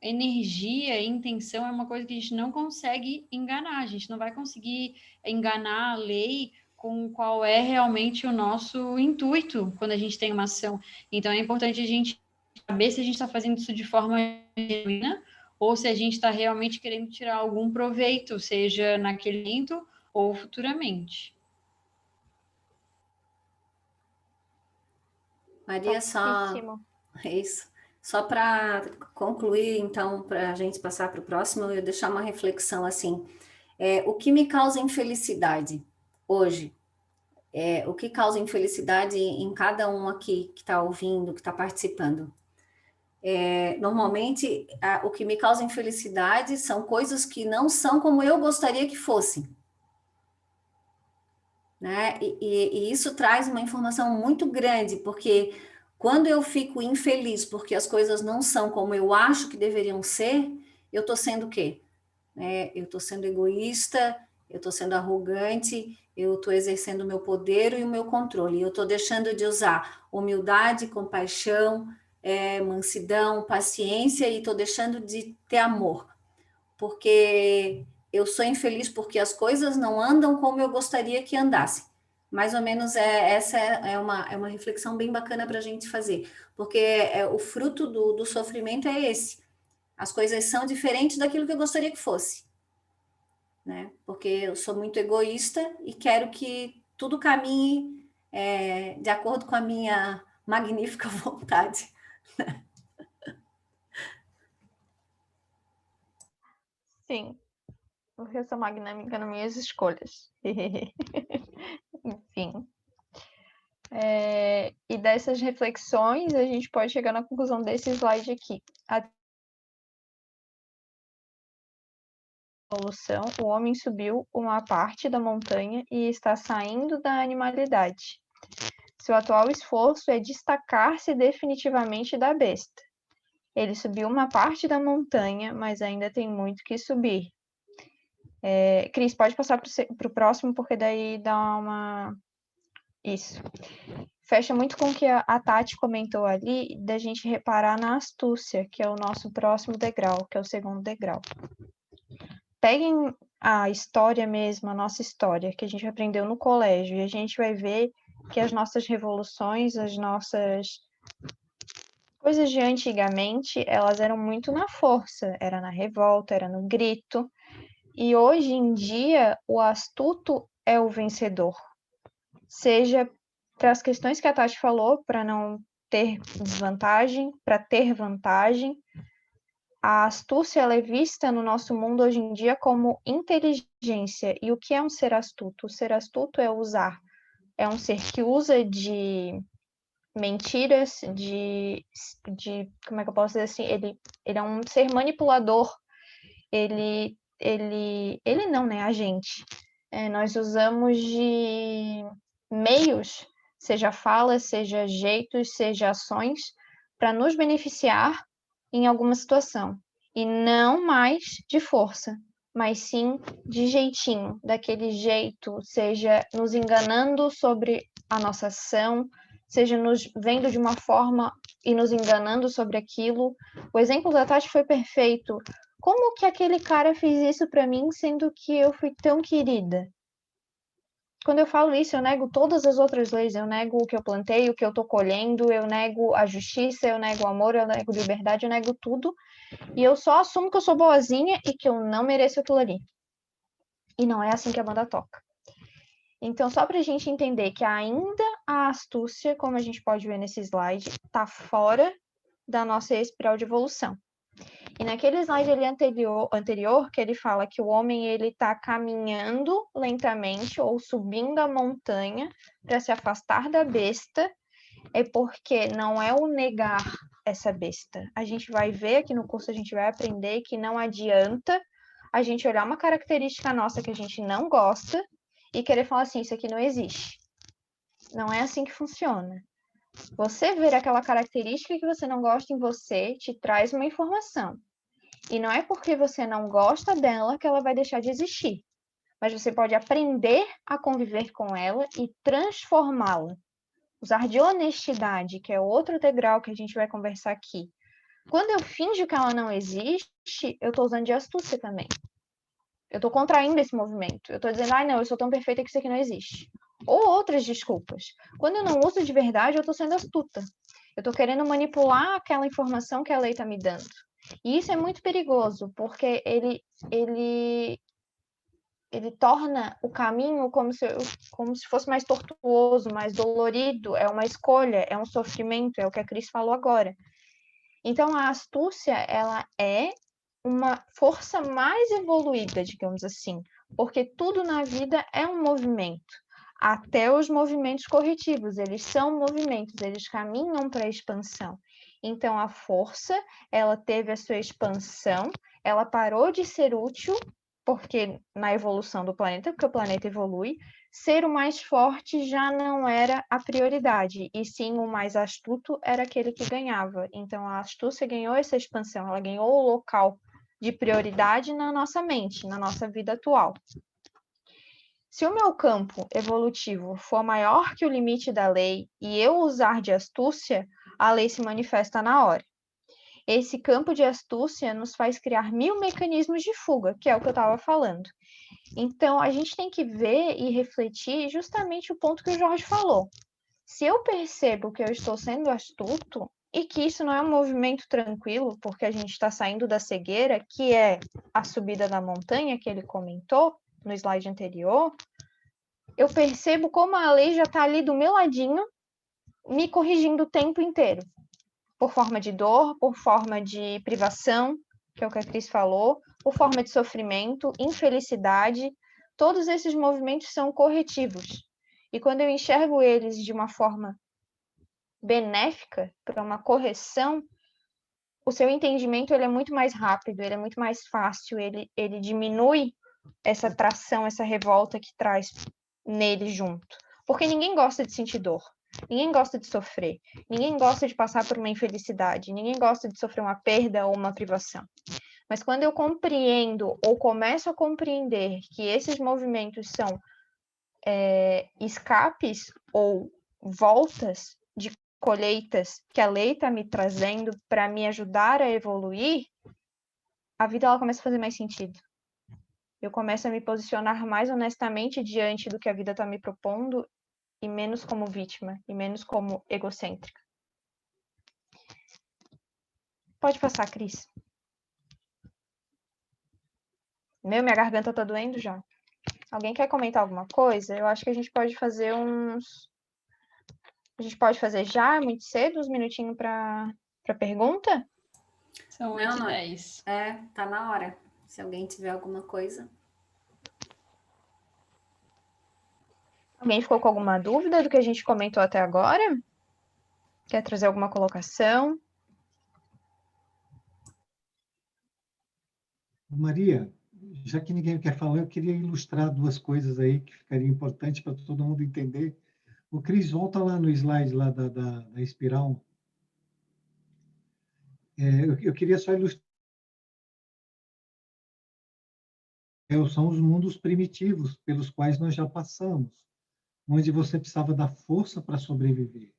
energia e intenção é uma coisa que a gente não consegue enganar, a gente não vai conseguir enganar a lei com qual é realmente o nosso intuito quando a gente tem uma ação. Então é importante a gente saber se a gente está fazendo isso de forma genuína ou se a gente está realmente querendo tirar algum proveito, seja naquele momento ou futuramente. Maria, só isso. Só para concluir, então, para a gente passar para o próximo, eu deixar uma reflexão assim. O que me causa infelicidade hoje? O que causa infelicidade em cada um aqui que está ouvindo, que está participando? Normalmente, o que me causa infelicidade são coisas que não são como eu gostaria que fossem. Né? E isso traz uma informação muito grande, porque quando eu fico infeliz porque as coisas não são como eu acho que deveriam ser, eu estou sendo o quê? Eu estou sendo egoísta, eu estou sendo arrogante, eu estou exercendo o meu poder e o meu controle, eu estou deixando de usar humildade, compaixão, mansidão, paciência e estou deixando de ter amor, porque eu sou infeliz porque as coisas não andam como eu gostaria que andassem. Mais ou menos essa é uma reflexão bem bacana para a gente fazer, porque o fruto do sofrimento é esse. As coisas são diferentes daquilo que eu gostaria que fosse, né? Porque eu sou muito egoísta e quero que tudo caminhe de acordo com a minha magnífica vontade. Sim, porque eu sou magnâmica nas minhas escolhas. Enfim. E dessas reflexões, a gente pode chegar na conclusão desse slide aqui. A evolução, o homem subiu uma parte da montanha e está saindo da animalidade. Seu atual esforço é destacar-se definitivamente da besta. Ele subiu uma parte da montanha, mas ainda tem muito que subir. Cris, pode passar para o próximo, porque daí dá uma... Isso. Fecha muito com o que a Tati comentou ali, da gente reparar na astúcia, que é o nosso próximo degrau, que é o segundo degrau. Peguem a história mesmo, a nossa história, que a gente aprendeu no colégio, e a gente vai ver que as nossas revoluções, as nossas coisas de antigamente, elas eram muito na força, era na revolta, era no grito. E hoje em dia, o astuto é o vencedor. Seja para as questões que a Tati falou, para não ter desvantagem, para ter vantagem. A astúcia ela é vista no nosso mundo hoje em dia como inteligência. E o que é um ser astuto? O ser astuto é um ser que usa de mentiras, como é que eu posso dizer assim? Ele é um ser manipulador. Ele não, né? A gente. Nós usamos de meios, seja falas, seja jeitos, seja ações, para nos beneficiar em alguma situação. E não mais de força, mas sim de jeitinho, daquele jeito, seja nos enganando sobre a nossa ação, seja nos vendo de uma forma e nos enganando sobre aquilo. O exemplo da Tati foi perfeito. Como que aquele cara fez isso para mim, sendo que eu fui tão querida? Quando eu falo isso, eu nego todas as outras leis. Eu nego o que eu plantei, o que eu estou colhendo, eu nego a justiça, eu nego o amor, eu nego liberdade, eu nego tudo. E eu só assumo que eu sou boazinha e que eu não mereço aquilo ali. E não é assim que a banda toca. Então, só para a gente entender que ainda a astúcia, como a gente pode ver nesse slide, está fora da nossa espiral de evolução. E naquele slide ali anterior, que ele fala que o homem ele está caminhando lentamente ou subindo a montanha para se afastar da besta, é porque não é o negar essa besta. A gente vai ver aqui no curso, a gente vai aprender que não adianta a gente olhar uma característica nossa que a gente não gosta e querer falar assim, isso aqui não existe. Não é assim que funciona. Você ver aquela característica que você não gosta em você te traz uma informação. E não é porque você não gosta dela que ela vai deixar de existir. Mas você pode aprender a conviver com ela e transformá-la. Usar de honestidade, que é outro degrau que a gente vai conversar aqui. Quando eu finjo que ela não existe, eu estou usando de astúcia também. Eu estou contraindo esse movimento. Eu estou dizendo, não, eu sou tão perfeita que isso aqui não existe. Ou outras desculpas. Quando eu não uso de verdade, eu estou sendo astuta. Eu estou querendo manipular aquela informação que a lei está me dando. E isso é muito perigoso, porque ele torna o caminho como se fosse mais tortuoso, mais dolorido, é uma escolha, é um sofrimento, é o que a Cris falou agora. Então, a astúcia, ela é uma força mais evoluída, digamos assim, porque tudo na vida é um movimento. Até os movimentos corretivos, eles são movimentos, eles caminham para a expansão. Então, a força, ela teve a sua expansão, ela parou de ser útil, porque na evolução do planeta, porque o planeta evolui, ser o mais forte já não era a prioridade, e sim o mais astuto era aquele que ganhava. Então, a astúcia ganhou essa expansão, ela ganhou o local de prioridade na nossa mente, na nossa vida atual. Se o meu campo evolutivo for maior que o limite da lei e eu usar de astúcia, a lei se manifesta na hora. Esse campo de astúcia nos faz criar 1000 mecanismos de fuga, que é o que eu estava falando. Então, a gente tem que ver e refletir justamente o ponto que o Jorge falou. Se eu percebo que eu estou sendo astuto e que isso não é um movimento tranquilo, porque a gente está saindo da cegueira, que é a subida da montanha que ele comentou no slide anterior, eu percebo como a lei já está ali do meu ladinho, me corrigindo o tempo inteiro. Por forma de dor, por forma de privação, que é o que a Cris falou, por forma de sofrimento, infelicidade, todos esses movimentos são corretivos. E quando eu enxergo eles de uma forma benéfica, para uma correção, o seu entendimento ele é muito mais rápido, ele é muito mais fácil, ele diminui essa tração, essa revolta que traz nele junto. Porque ninguém gosta de sentir dor. Ninguém gosta de sofrer, ninguém gosta de passar por uma infelicidade, ninguém gosta de sofrer uma perda ou uma privação. Mas quando eu compreendo ou começo a compreender que esses movimentos são escapes ou voltas de colheitas que a lei está me trazendo para me ajudar a evoluir, a vida ela começa a fazer mais sentido. Eu começo a me posicionar mais honestamente diante do que a vida está me propondo e menos como vítima, e menos como egocêntrica. Pode passar, Cris. Minha garganta tá doendo já. Alguém quer comentar alguma coisa? Eu acho que a gente pode fazer uns... A gente pode fazer já, muito cedo, uns minutinhos para pergunta? São 8h10. Tá na hora. Se alguém tiver alguma coisa. Alguém ficou com alguma dúvida do que a gente comentou até agora? Quer trazer alguma colocação? Maria, já que ninguém quer falar, eu queria ilustrar duas coisas aí que ficaria importante para todo mundo entender. O Cris, volta lá no slide lá da espiral. Eu queria só ilustrar. São os mundos primitivos pelos quais nós já passamos, onde você precisava da força para sobreviver.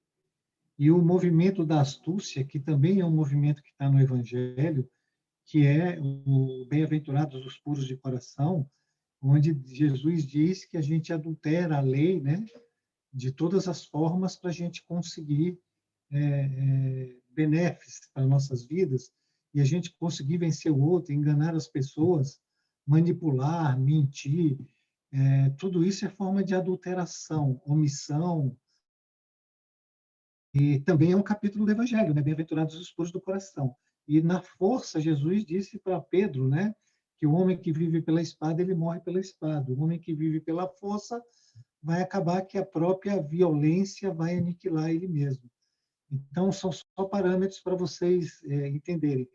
E o movimento da astúcia, que também é um movimento que está no Evangelho, que é o Bem-aventurados os puros de coração, onde Jesus diz que a gente adultera a lei, né, de todas as formas para a gente conseguir benéficos para nossas vidas e a gente conseguir vencer o outro, enganar as pessoas, manipular, mentir, tudo isso é forma de adulteração, omissão. E também é um capítulo do Evangelho, né? Bem-aventurados os puros do coração. E na força, Jesus disse para Pedro, né, que o homem que vive pela espada, ele morre pela espada. O homem que vive pela força vai acabar que a própria violência vai aniquilar ele mesmo. Então, são só parâmetros para vocês entenderem.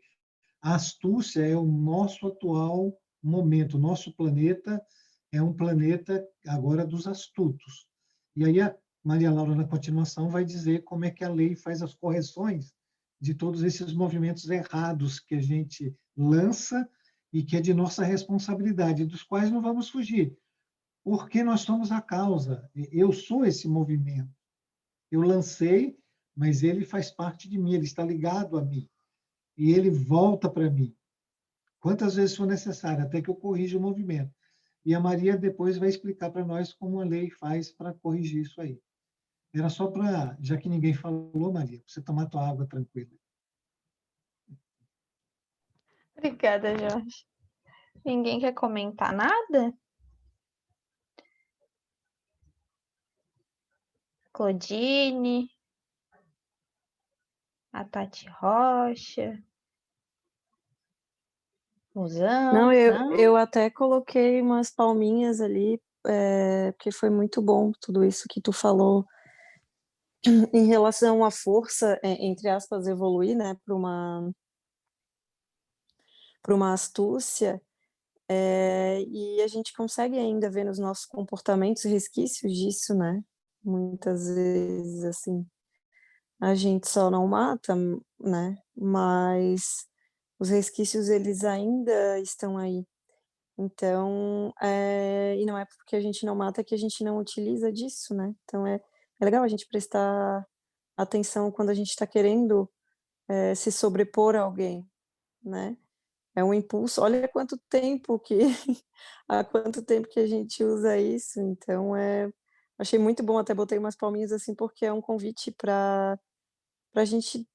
A astúcia é o nosso atual momento. O nosso planeta é um planeta agora dos astutos. E aí a Maria Laura, na continuação, vai dizer como é que a lei faz as correções de todos esses movimentos errados que a gente lança e que é de nossa responsabilidade, dos quais não vamos fugir, porque nós somos a causa. Eu sou esse movimento. Eu lancei, mas ele faz parte de mim, ele está ligado a mim. E ele volta para mim. Quantas vezes for necessário, até que eu corrija o movimento. E a Maria depois vai explicar para nós como a lei faz para corrigir isso aí. Era só para, já que ninguém falou, Maria, você tomar tua água tranquila. Obrigada, Jorge. Ninguém quer comentar nada? Claudine, a Tati Rocha, Musão. Não, eu até coloquei umas palminhas ali, porque foi muito bom tudo isso que tu falou em relação à força, entre aspas, evoluir, né, para uma astúcia, e a gente consegue ainda ver nos nossos comportamentos resquícios disso, né? Muitas vezes, assim, a gente só não mata, né? Mas os resquícios, eles ainda estão aí. Então, e não é porque a gente não mata que a gente não utiliza disso, né? Então é legal a gente prestar atenção quando a gente está querendo se sobrepor a alguém, né? É um impulso. Olha quanto tempo que há quanto tempo que a gente usa isso. Então, achei muito bom. Até botei umas palminhas assim porque é um convite para a gente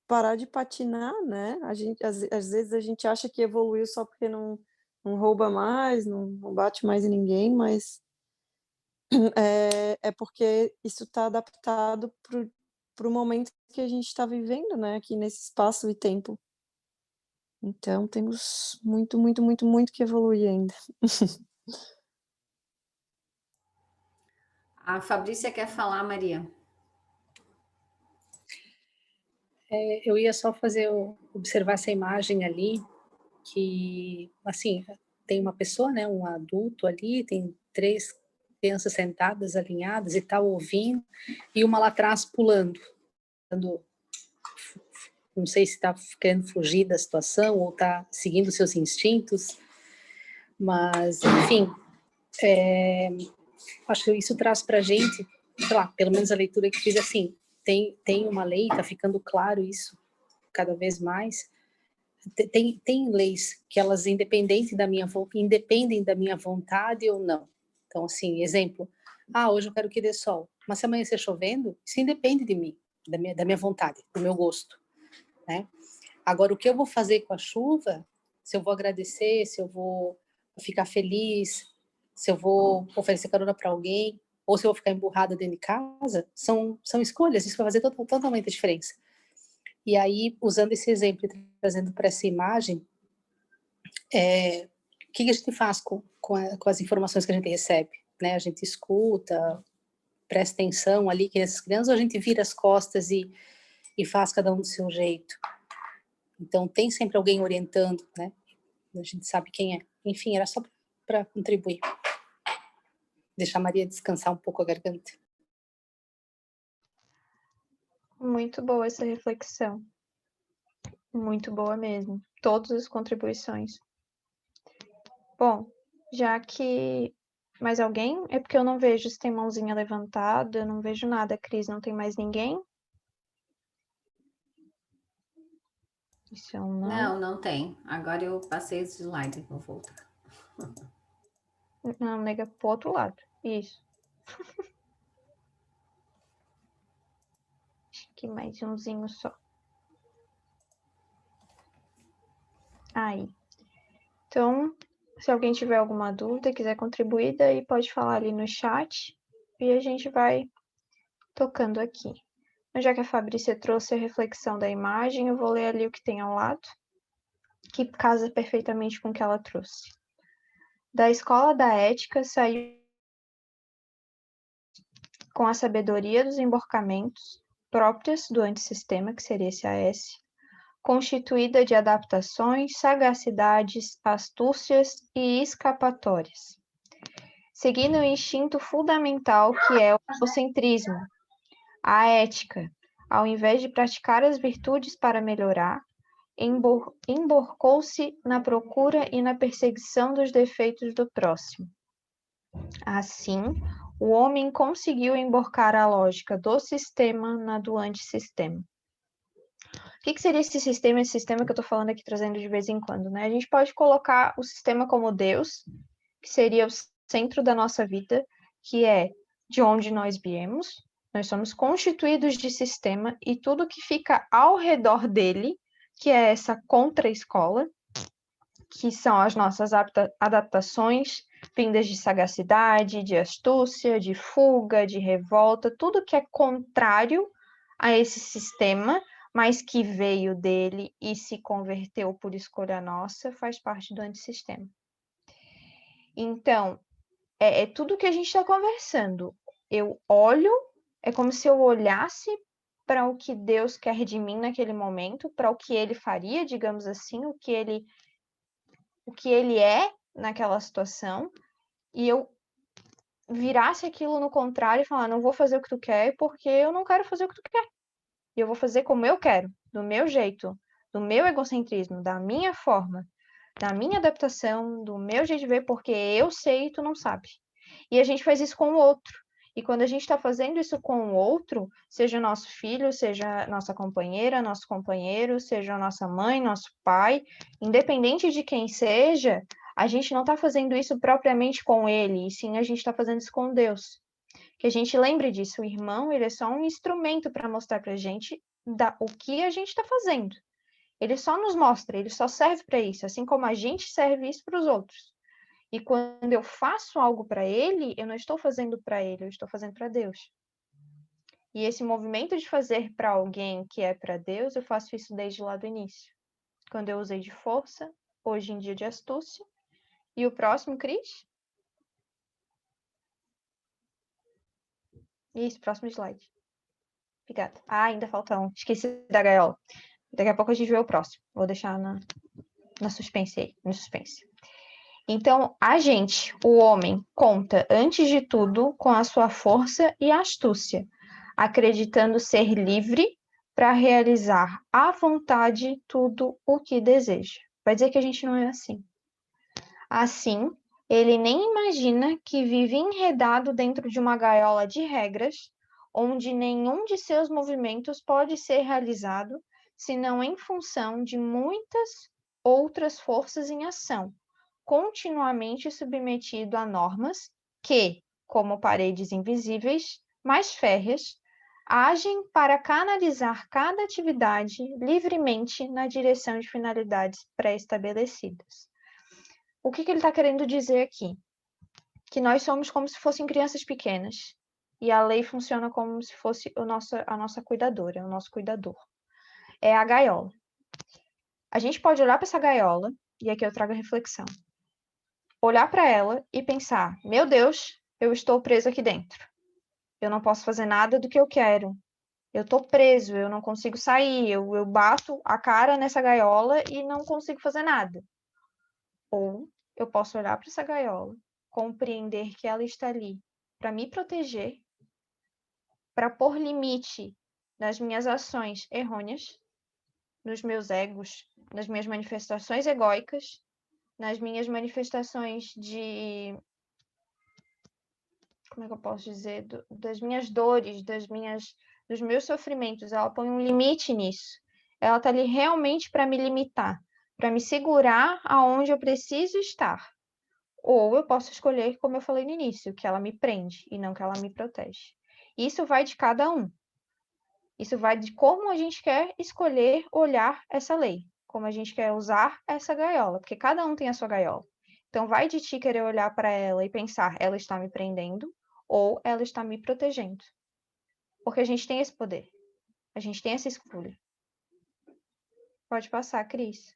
parar de patinar, né? A gente às vezes a gente acha que evoluiu só porque não rouba mais, não bate mais em ninguém, mas é porque isso está adaptado para o momento que a gente está vivendo, né? Aqui nesse espaço e tempo. Então temos muito, muito, muito, muito que evoluir ainda. A Fabrícia quer falar, Maria. Eu ia só observar essa imagem ali, que, assim, tem uma pessoa, né, um adulto ali, tem 3 crianças sentadas, alinhadas e tal, ouvindo, e uma lá atrás pulando, não sei se está querendo fugir da situação ou está seguindo seus instintos, mas, enfim, acho que isso traz para a gente, sei lá, pelo menos a leitura que fiz, assim, tem uma lei, está ficando claro isso cada vez mais. Tem leis que elas independem da minha vontade ou não. Então, assim, exemplo, hoje eu quero que dê sol, mas se amanhecer chovendo, isso independe de mim, da minha vontade, do meu gosto, né? Agora, o que eu vou fazer com a chuva, se eu vou agradecer, se eu vou ficar feliz, se eu vou oferecer carona para alguém, ou se eu vou ficar emburrada dentro de casa, são escolhas, isso vai fazer totalmente a diferença. E aí, usando esse exemplo e trazendo para essa imagem, o que a gente faz com as informações que a gente recebe? Né? A gente escuta, presta atenção ali que essas crianças, ou a gente vira as costas e faz cada um do seu jeito? Então, tem sempre alguém orientando, né? A gente sabe quem é. Enfim, era só para contribuir. Deixar a Maria descansar um pouco a garganta. Muito boa essa reflexão. Muito boa mesmo. Todas as contribuições. Bom, já que mais alguém? É porque eu não vejo se tem mãozinha levantada, eu não vejo nada. Cris, não tem mais ninguém? Isso não. Não, não tem. Agora eu passei esse slide, vou voltar. Não, nega pro outro lado. Isso. Acho que mais umzinho só. Aí. Então, se alguém tiver alguma dúvida, quiser contribuir, daí pode falar ali no chat e a gente vai tocando aqui. Mas já que a Fabrícia trouxe a reflexão da imagem, eu vou ler ali o que tem ao lado, que casa perfeitamente com o que ela trouxe. Da escola da ética saiu com a sabedoria dos emborcamentos próprias do antissistema, que seria esse AS, constituída de adaptações, sagacidades, astúcias e escapatórias, seguindo o instinto fundamental que é o egocentrismo, a ética, ao invés de praticar as virtudes para melhorar, emborcou-se na procura e na perseguição dos defeitos do próximo. Assim, o homem conseguiu emborcar a lógica do sistema na do antissistema. O que seria esse sistema que eu estou falando aqui, trazendo de vez em quando, né? A gente pode colocar o sistema como Deus, que seria o centro da nossa vida, que é de onde nós viemos. Nós somos constituídos de sistema e tudo que fica ao redor dele, que é essa contra-escola, que são as nossas adaptações vindas de sagacidade, de astúcia, de fuga, de revolta, tudo que é contrário a esse sistema, mas que veio dele e se converteu por escolha nossa, faz parte do antissistema. Então, é tudo que a gente está conversando. Eu olho, é como se eu olhasse para o que Deus quer de mim naquele momento, para o que ele faria, digamos assim, o que ele é naquela situação, e eu virasse aquilo no contrário e falar, não vou fazer o que tu quer porque eu não quero fazer o que tu quer. E eu vou fazer como eu quero, do meu jeito, do meu egocentrismo, da minha forma, da minha adaptação, do meu jeito de ver, porque eu sei e tu não sabe. E a gente faz isso com o outro. E quando a gente está fazendo isso com o outro, seja nosso filho, seja nossa companheira, nosso companheiro, seja nossa mãe, nosso pai, independente de quem seja, a gente não está fazendo isso propriamente com ele, e sim a gente está fazendo isso com Deus. Que a gente lembre disso, o irmão, ele é só um instrumento para mostrar para a gente o que a gente está fazendo. Ele só nos mostra, ele só serve para isso, assim como a gente serve isso para os outros. E quando eu faço algo para ele, eu não estou fazendo para ele, eu estou fazendo para Deus. E esse movimento de fazer para alguém que é para Deus, eu faço isso desde lá do início. Quando eu usei de força, hoje em dia de astúcia. E o próximo, Cris? Isso, próximo slide. Obrigada. Ainda falta um. Esqueci da gaiola. Daqui a pouco a gente vê o próximo. Vou deixar na suspense aí, no suspense. Então, a gente, o homem, conta, antes de tudo, com a sua força e astúcia, acreditando ser livre para realizar à vontade tudo o que deseja. Vai dizer que a gente não é assim. Assim, ele nem imagina que vive enredado dentro de uma gaiola de regras, onde nenhum de seus movimentos pode ser realizado, senão em função de muitas outras forças em ação, continuamente submetido a normas que, como paredes invisíveis, mais férreas, agem para canalizar cada atividade livremente na direção de finalidades pré-estabelecidas. O que ele está querendo dizer aqui? Que nós somos como se fossem crianças pequenas e a lei funciona como se fosse a nossa cuidadora, o nosso cuidador. É a gaiola. A gente pode olhar para essa gaiola, e aqui eu trago a reflexão. Olhar para ela e pensar: meu Deus, eu estou preso aqui dentro. Eu não posso fazer nada do que eu quero. Eu estou preso, eu não consigo sair. Eu bato a cara nessa gaiola e não consigo fazer nada. Ou eu posso olhar para essa gaiola, compreender que ela está ali para me proteger, para pôr limite nas minhas ações errôneas, nos meus egos, nas minhas manifestações egóicas, nas minhas manifestações de... Como é que eu posso dizer? Das minhas dores, dos meus sofrimentos. Ela põe um limite nisso. Ela está ali realmente para me limitar, para me segurar aonde eu preciso estar. Ou eu posso escolher, como eu falei no início, que ela me prende e não que ela me protege. Isso vai de cada um. Isso vai de como a gente quer escolher olhar essa lei, como a gente quer usar essa gaiola, porque cada um tem a sua gaiola. Então vai de ti querer olhar para ela e pensar, ela está me prendendo ou ela está me protegendo. Porque a gente tem esse poder. A gente tem essa escolha. Pode passar, Cris.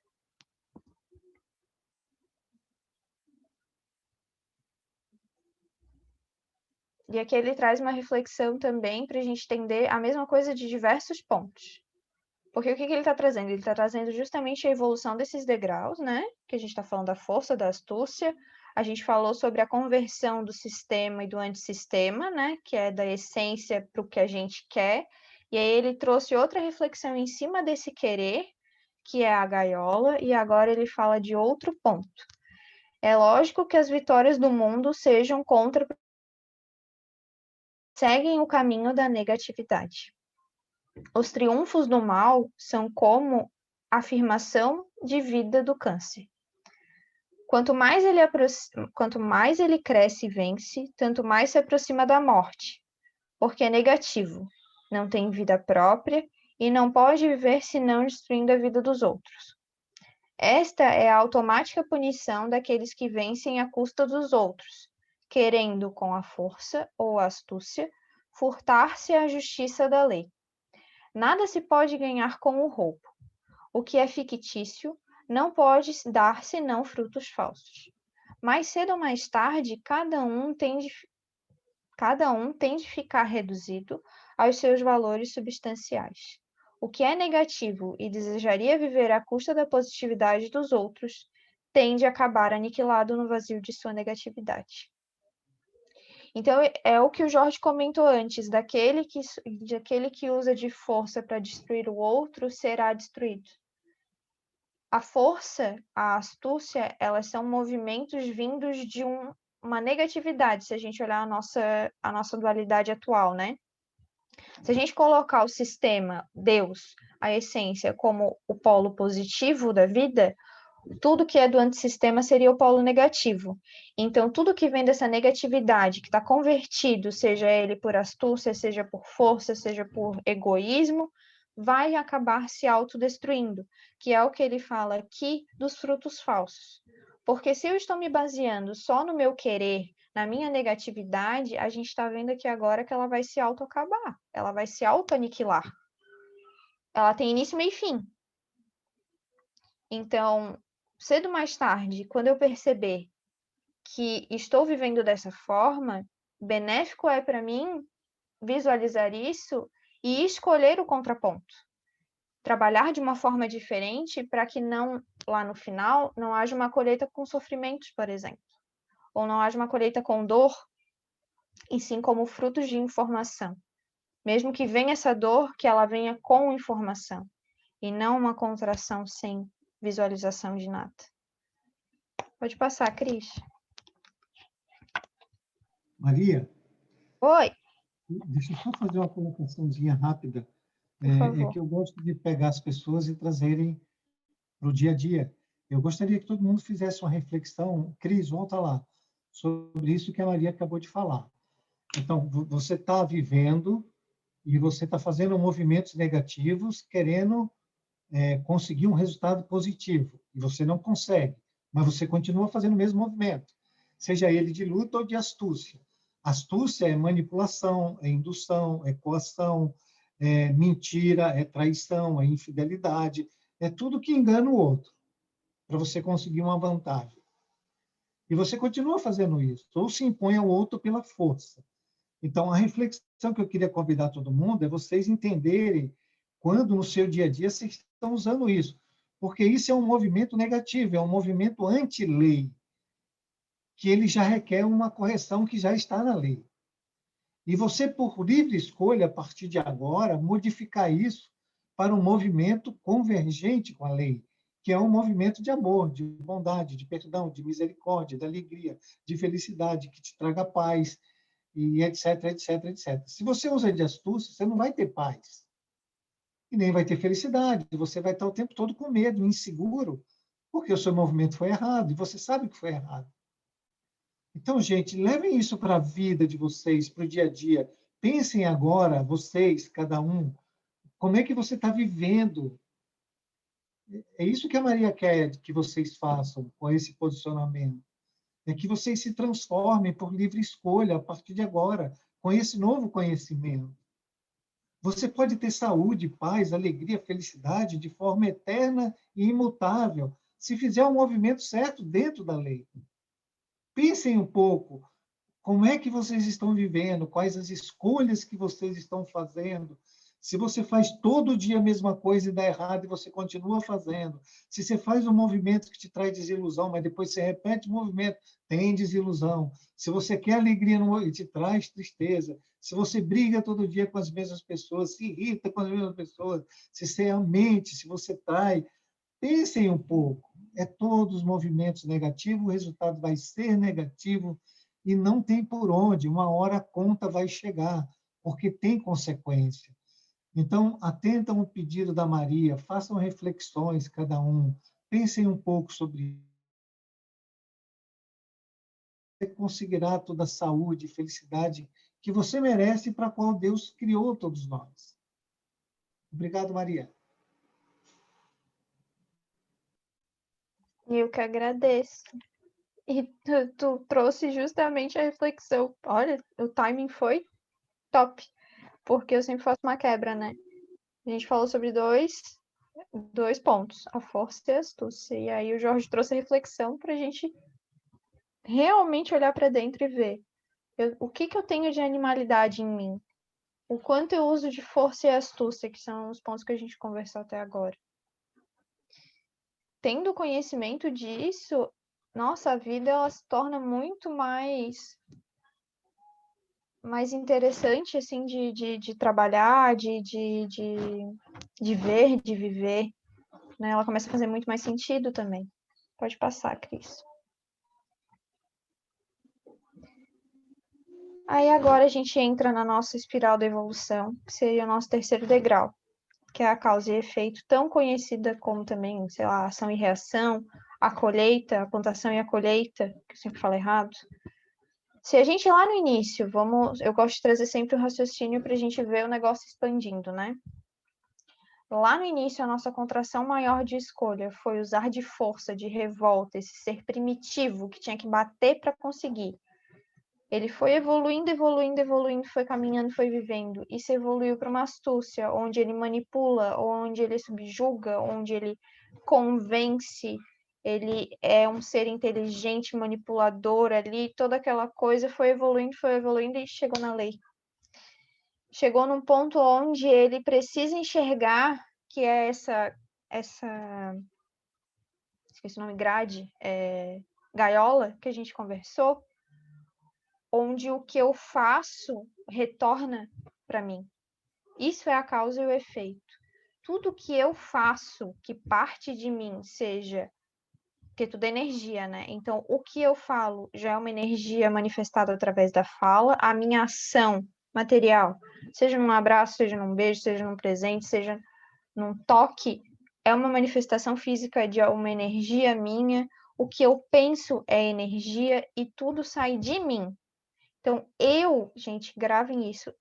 E aqui ele traz uma reflexão também para a gente entender a mesma coisa de diversos pontos. Porque o que ele está trazendo? Ele está trazendo justamente a evolução desses degraus, né? Que a gente está falando da força, da astúcia. A gente falou sobre a conversão do sistema e do antissistema, né? Que é da essência para o que a gente quer. E aí ele trouxe outra reflexão em cima desse querer, que é a gaiola, e agora ele fala de outro ponto. É lógico que as vitórias do mundo sejam contra... seguem o caminho da negatividade. Os triunfos do mal são como a afirmação de vida do câncer. Quanto mais ele cresce e vence, tanto mais se aproxima da morte, porque é negativo, não tem vida própria e não pode viver senão destruindo a vida dos outros. Esta é a automática punição daqueles que vencem à custa dos outros, querendo, com a força ou a astúcia, furtar-se à justiça da lei. Nada se pode ganhar com o roubo. O que é fictício não pode dar senão frutos falsos. Mais cedo ou mais tarde, cada um tem de ficar reduzido aos seus valores substanciais. O que é negativo e desejaria viver à custa da positividade dos outros, tende a acabar aniquilado no vazio de sua negatividade. Então, é o que o Jorge comentou antes, daquele que usa de força para destruir o outro, será destruído. A força, a astúcia, elas são movimentos vindos de uma negatividade, se a gente olhar a nossa dualidade atual, né? Se a gente colocar o sistema, Deus, a essência, como o polo positivo da vida, tudo que é do antissistema seria o polo negativo. Então, tudo que vem dessa negatividade, que está convertido, seja ele por astúcia, seja por força, seja por egoísmo, vai acabar se autodestruindo, que é o que ele fala aqui dos frutos falsos. Porque se eu estou me baseando só no meu querer, na minha negatividade, a gente está vendo aqui agora que ela vai se autoacabar, ela vai se autoaniquilar. Ela tem início, meio e fim. Então, cedo ou mais tarde, quando eu perceber que estou vivendo dessa forma, benéfico é para mim visualizar isso e escolher o contraponto. trabalhar de uma forma diferente para que não, lá no final, não haja uma colheita com sofrimentos, por exemplo, ou não haja uma colheita com dor, e sim como frutos de informação. Mesmo que venha essa dor, que ela venha com informação, e não uma contração sem visualização de nada. Pode passar, Cris. Maria, Oi, deixa eu só fazer uma colocaçãozinha rápida. por favor. Que eu gosto de pegar as pessoas e trazerem para o dia a dia. Eu gostaria que todo mundo fizesse uma reflexão. Cris, volta lá, sobre isso que a Maria acabou de falar. Então, você está vivendo e você está fazendo movimentos negativos, querendo conseguir um resultado positivo, e você não consegue, mas você continua fazendo o mesmo movimento, seja ele de luta ou de astúcia. Astúcia é manipulação, é indução, é coação, é mentira, é traição, é infidelidade, é tudo que engana o outro, para você conseguir uma vantagem. E você continua fazendo isso, ou se impõe ao outro pela força. Então, a reflexão que eu queria convidar todo mundo é vocês entenderem quando no seu dia a dia vocês estão usando isso. Porque isso é um movimento negativo, é um movimento anti-lei, que ele já requer uma correção que já está na lei. E você, por livre escolha, a partir de agora, modificar isso para um movimento convergente com a lei, que é um movimento de amor, de bondade, de perdão, de misericórdia, de alegria, de felicidade, que te traga paz, e etc, etc, etc. Se você usa de astúcia, você não vai ter paz. E nem vai ter felicidade. Você vai estar o tempo todo com medo, inseguro, porque o seu movimento foi errado, e você sabe que foi errado. Então, gente, levem isso para a vida de vocês, para o dia a dia. Pensem agora, vocês, cada um, como é que você está vivendo. É isso que a Maria quer que vocês façam com esse posicionamento. É que vocês se transformem por livre escolha a partir de agora, com esse novo conhecimento. Você pode ter saúde, paz, alegria, felicidade de forma eterna e imutável, se fizer o movimento certo dentro da lei. Pensem um pouco, como é que vocês estão vivendo, quais as escolhas que vocês estão fazendo. Se você faz todo dia a mesma coisa e dá errado e você continua fazendo. Se você faz um movimento que te traz desilusão, mas depois você repete o movimento, tem desilusão. Se você quer alegria e te traz tristeza. Se você briga todo dia com as mesmas pessoas, se irrita com as mesmas pessoas, se você é mente, se você trai, pensem um pouco. É todos os movimentos negativos, o resultado vai ser negativo e não tem por onde. Uma hora a conta vai chegar, porque tem consequência. Então, atentam o pedido da Maria, façam reflexões, cada um, pensem um pouco sobre isso. Você conseguirá toda a saúde e felicidade que você merece e para a qual Deus criou todos nós. Obrigado, Maria. Eu que agradeço. E tu trouxe justamente a reflexão. Olha, o timing foi top, porque eu sempre faço uma quebra, né? A gente falou sobre dois pontos, a força e a astúcia. E aí o Jorge trouxe a reflexão para a gente realmente olhar para dentro e ver o que eu tenho de animalidade em mim, o quanto eu uso de força e astúcia, que são os pontos que a gente conversou até agora. Tendo conhecimento disso, nossa, a vida ela se torna muito mais interessante, assim, de trabalhar, de ver, de viver, né? Ela começa a fazer muito mais sentido também. Pode passar, Cris. Aí agora a gente entra na nossa espiral da evolução, que seria o nosso terceiro degrau, que é a causa e efeito, tão conhecida como também, sei lá, ação e reação, a colheita, a plantação e a colheita, que eu sempre falo errado. Se a gente lá no início, eu gosto de trazer sempre um raciocínio para a gente ver o negócio expandindo, né? Lá no início, a nossa contração maior de escolha foi usar de força, de revolta, esse ser primitivo que tinha que bater para conseguir. Ele foi evoluindo, evoluindo, evoluindo, foi caminhando, foi vivendo. E se evoluiu para uma astúcia, onde ele manipula, onde ele subjuga, onde ele convence, ele é um ser inteligente, manipulador ali, toda aquela coisa foi evoluindo e chegou na lei. Chegou num ponto onde ele precisa enxergar que é essa esqueci o nome, gaiola que a gente conversou, onde o que eu faço retorna para mim. Isso é a causa e o efeito. Tudo que eu faço, que parte de mim, seja... Porque tudo é energia, né? Então, o que eu falo já é uma energia manifestada através da fala. A minha ação material, seja num abraço, seja num beijo, seja num presente, seja num toque, é uma manifestação física de uma energia minha. O que eu penso é energia e tudo sai de mim. Então, gente, gravem isso.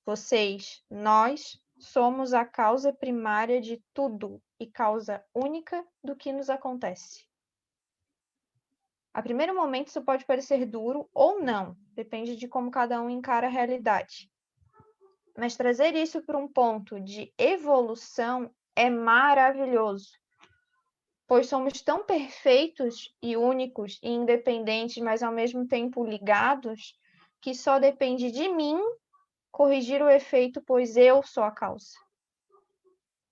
Vocês, nós somos a causa primária de tudo e causa única do que nos acontece. A primeiro momento isso pode parecer duro ou não, depende de como cada um encara a realidade. Mas trazer isso para um ponto de evolução é maravilhoso, pois somos tão perfeitos e únicos e independentes, mas ao mesmo tempo ligados, que só depende de mim corrigir o efeito, pois eu sou a causa.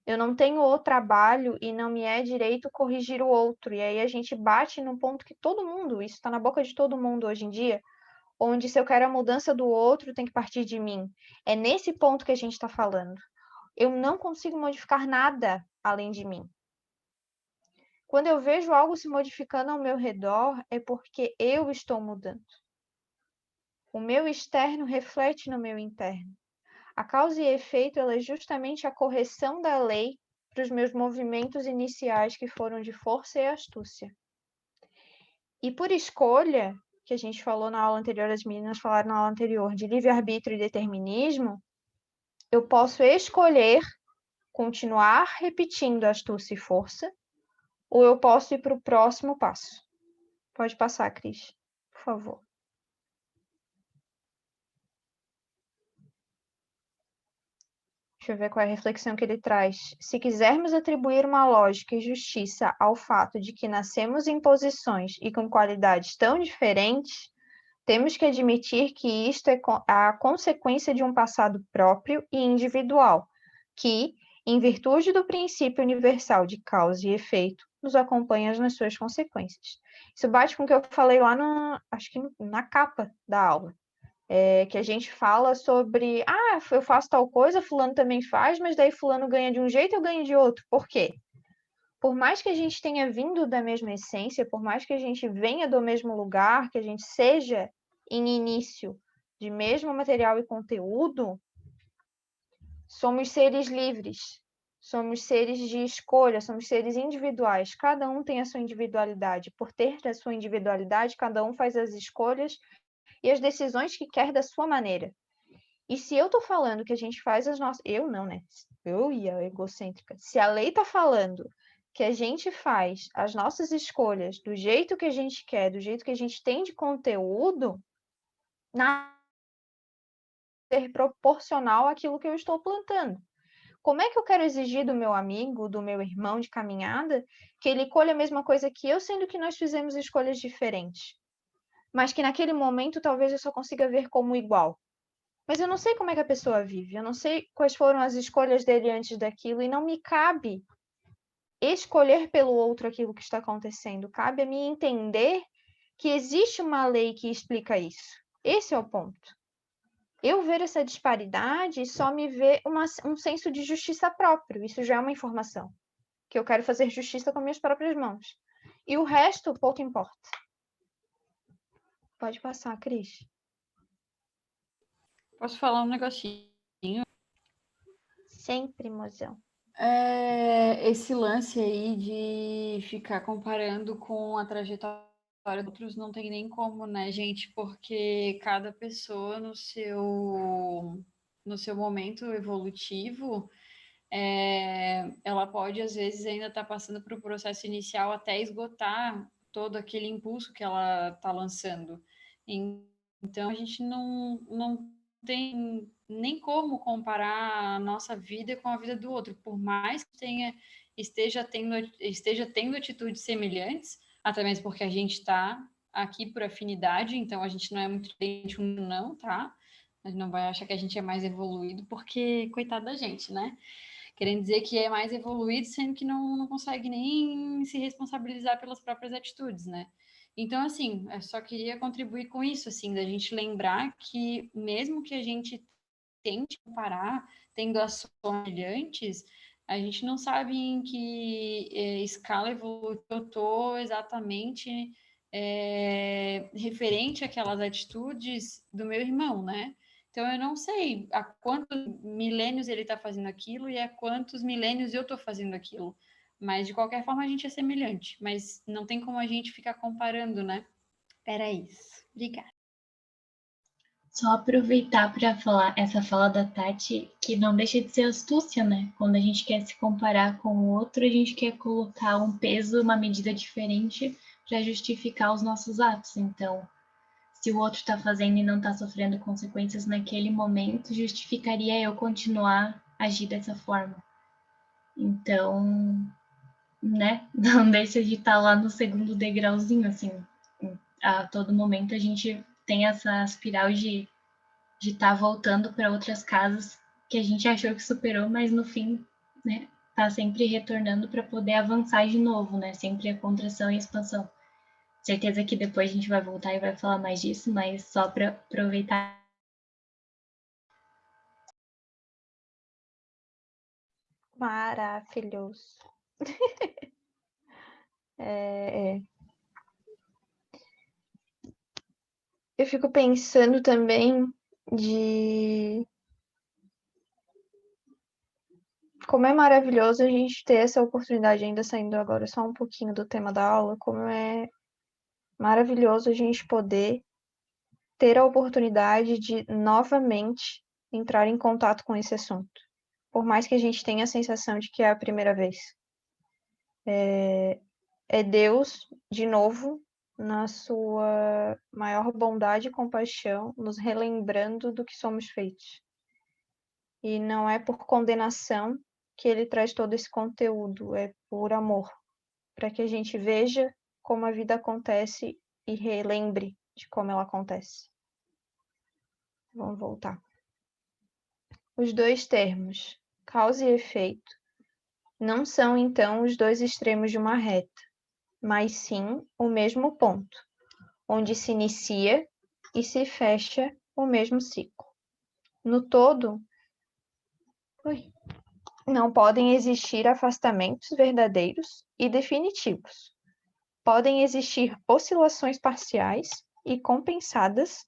Eu não tenho o trabalho e não me é direito corrigir o outro. E aí a gente bate num ponto que todo mundo, isso está na boca de todo mundo hoje em dia, onde se eu quero a mudança do outro, tem que partir de mim. É nesse ponto que a gente está falando. Eu não consigo modificar nada além de mim. Quando eu vejo algo se modificando ao meu redor, é porque eu estou mudando. O meu externo reflete no meu interno. A causa e efeito ela é justamente a correção da lei para os meus movimentos iniciais que foram de força e astúcia. E por escolha, que a gente falou na aula anterior, as meninas falaram na aula anterior, de livre-arbítrio e determinismo, eu posso escolher continuar repetindo astúcia e força, ou eu posso ir para o próximo passo. Pode passar, Cris, por favor. Deixa eu ver qual é a reflexão que ele traz. Se quisermos atribuir uma lógica e justiça ao fato de que nascemos em posições e com qualidades tão diferentes, temos que admitir que isto é a consequência de um passado próprio e individual, que, em virtude do princípio universal de causa e efeito, nos acompanha nas suas consequências. Isso bate com o que eu falei lá, acho que na capa da aula. Que a gente fala sobre, eu faço tal coisa, fulano também faz, mas daí fulano ganha de um jeito e eu ganho de outro. Por quê? Por mais que a gente tenha vindo da mesma essência, por mais que a gente venha do mesmo lugar, que a gente seja, em início, de mesmo material e conteúdo, somos seres livres, somos seres de escolha, somos seres individuais. Cada um tem a sua individualidade. Por ter a sua individualidade, cada um faz as escolhas e as decisões que quer da sua maneira. E se eu tô falando que a gente faz as nossas... Eu não, né? Eu ia egocêntrica. Se a lei tá falando que a gente faz as nossas escolhas do jeito que a gente quer, do jeito que a gente tem de conteúdo, ser proporcional àquilo que eu estou plantando. Como é que eu quero exigir do meu amigo, do meu irmão de caminhada, que ele colha a mesma coisa que eu, sendo que nós fizemos escolhas diferentes? Mas que naquele momento talvez eu só consiga ver como igual. Mas eu não sei como é que a pessoa vive, eu não sei quais foram as escolhas dele antes daquilo, e não me cabe escolher pelo outro aquilo que está acontecendo. Cabe a mim entender que existe uma lei que explica isso. Esse é o ponto. Eu ver essa disparidade só me vê um senso de justiça próprio. Isso já é uma informação. Que eu quero fazer justiça com minhas próprias mãos. E o resto, pouco importa. Pode passar, Cris. Posso falar um negocinho? Sempre, mozão. Esse lance aí de ficar comparando com a trajetória de outros não tem nem como, né, gente? Porque cada pessoa no seu momento evolutivo, ela pode, às vezes, ainda estar passando por um processo inicial até esgotar todo aquele impulso que ela está lançando. Então, a gente não tem nem como comparar a nossa vida com a vida do outro, por mais que esteja tendo atitudes semelhantes, até mesmo porque a gente está aqui por afinidade, então a gente não é muito diferente não, tá? A gente não vai achar que a gente é mais evoluído, porque coitado da gente, né? querendo dizer que é mais evoluído, sendo que não consegue nem se responsabilizar pelas próprias atitudes, né? Então, assim, eu só queria contribuir com isso, assim, da gente lembrar que mesmo que a gente tente comparar, tendo ações semelhantes, a gente não sabe em que escala evolutiva eu estou exatamente referente àquelas atitudes do meu irmão, né? Então, eu não sei há quantos milênios ele está fazendo aquilo e há quantos milênios eu estou fazendo aquilo. Mas, de qualquer forma, a gente é semelhante. Mas não tem como a gente ficar comparando, né? Era isso. Obrigada. Só aproveitar para falar essa fala da Tati, que não deixa de ser astúcia, né? Quando a gente quer se comparar com o outro, a gente quer colocar um peso, uma medida diferente para justificar os nossos atos. Então, se o outro está fazendo e não está sofrendo consequências naquele momento, justificaria eu continuar a agir dessa forma. Então, né? Não deixa de estar lá no segundo degrauzinho, assim. A todo momento a gente tem essa espiral de estar voltando para outras casas que a gente achou que superou, mas no fim, né, tá sempre retornando para poder avançar de novo, né? Sempre a contração e a expansão. Certeza que depois a gente vai voltar e vai falar mais disso, mas só para aproveitar. Maravilhoso. Eu fico pensando também de como é maravilhoso a gente ter essa oportunidade, ainda saindo agora só um pouquinho do tema da aula, como é maravilhoso a gente poder ter a oportunidade de novamente entrar em contato com esse assunto. Por mais que a gente tenha a sensação de que é a primeira vez. É Deus, de novo, na sua maior bondade e compaixão, nos relembrando do que somos feitos. E não é por condenação que ele traz todo esse conteúdo, é por amor, para que a gente veja como a vida acontece e relembre de como ela acontece. Vamos voltar. Os dois termos, causa e efeito, não são então os dois extremos de uma reta, mas sim o mesmo ponto, onde se inicia e se fecha o mesmo ciclo. No todo, não podem existir afastamentos verdadeiros e definitivos. Podem existir oscilações parciais e compensadas,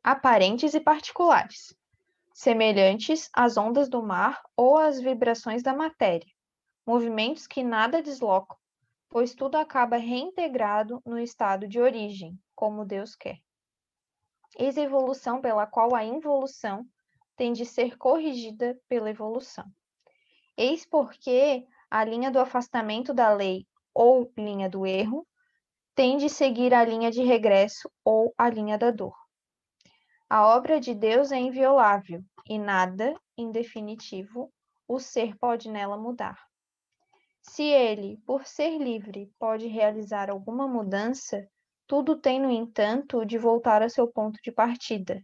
aparentes e particulares, semelhantes às ondas do mar ou às vibrações da matéria, movimentos que nada deslocam, pois tudo acaba reintegrado no estado de origem, como Deus quer. Eis a evolução pela qual a involução tem de ser corrigida pela evolução. Eis porque a linha do afastamento da lei ou linha do erro tem de seguir a linha de regresso ou a linha da dor. A obra de Deus é inviolável e nada, em definitivo, o ser pode nela mudar. Se ele, por ser livre, pode realizar alguma mudança, tudo tem, no entanto, de voltar a seu ponto de partida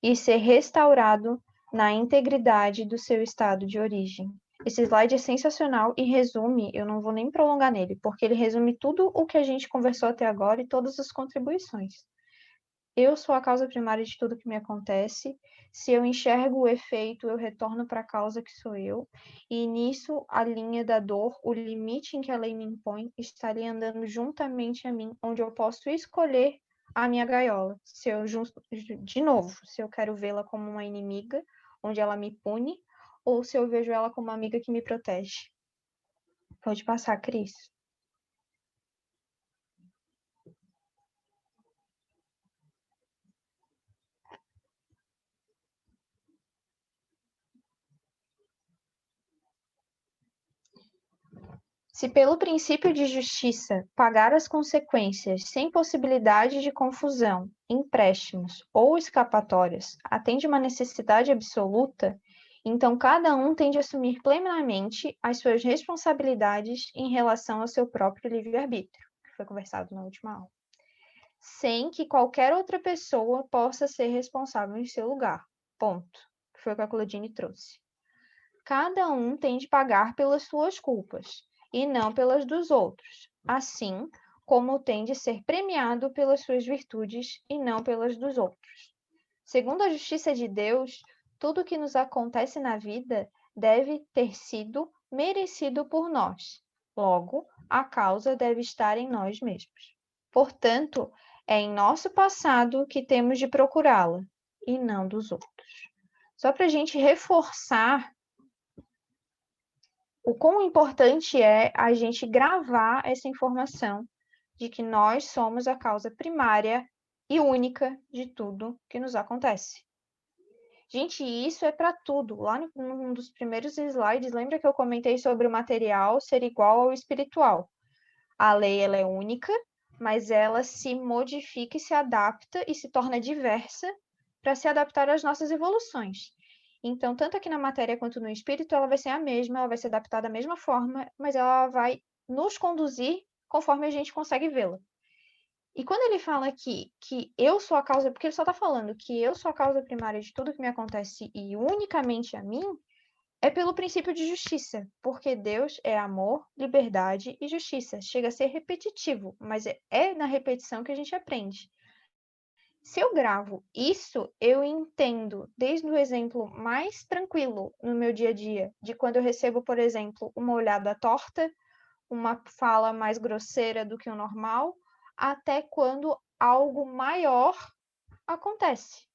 e ser restaurado na integridade do seu estado de origem. Esse slide é sensacional e resume, eu não vou nem prolongar nele, porque ele resume tudo o que a gente conversou até agora e todas as contribuições. Eu sou a causa primária de tudo que me acontece. Se eu enxergo o efeito, eu retorno para a causa que sou eu. E nisso, a linha da dor, o limite em que a lei me impõe, estaria andando juntamente a mim, onde eu posso escolher a minha gaiola. Se eu, de novo, se eu quero vê-la como uma inimiga, onde ela me pune, ou se eu vejo ela como uma amiga que me protege. Pode passar, Cris. Se pelo princípio de justiça pagar as consequências sem possibilidade de confusão, empréstimos ou escapatórias atende uma necessidade absoluta, então cada um tem de assumir plenamente as suas responsabilidades em relação ao seu próprio livre-arbítrio, que foi conversado na última aula, sem que qualquer outra pessoa possa ser responsável em seu lugar. Ponto. Que foi o que a Claudine trouxe. cada um tem de pagar pelas suas culpas, e não pelas dos outros, assim como tem de ser premiado pelas suas virtudes, e não pelas dos outros. Segundo a justiça de Deus, tudo o que nos acontece na vida deve ter sido merecido por nós. Logo, a causa deve estar em nós mesmos. Portanto, é em nosso passado que temos de procurá-la, e não dos outros. Só para a gente reforçar o quão importante é a gente gravar essa informação de que nós somos a causa primária e única de tudo que nos acontece. Gente, isso é para tudo. Lá num dos primeiros slides, lembra que eu comentei sobre o material ser igual ao espiritual? A lei ela é única, mas ela se modifica e se adapta e se torna diversa para se adaptar às nossas evoluções. Então, tanto aqui na matéria quanto no espírito, ela vai ser a mesma, ela vai se adaptar da mesma forma, mas ela vai nos conduzir conforme a gente consegue vê-la. E quando ele fala aqui que eu sou a causa, porque ele só está falando que eu sou a causa primária de tudo que me acontece e unicamente a mim, é pelo princípio de justiça, porque Deus é amor, liberdade e justiça. Chega a ser repetitivo, mas é na repetição que a gente aprende. Se eu gravo isso, eu entendo desde o exemplo mais tranquilo no meu dia a dia, de quando eu recebo, por exemplo, uma olhada torta, uma fala mais grosseira do que o normal, até quando algo maior acontece.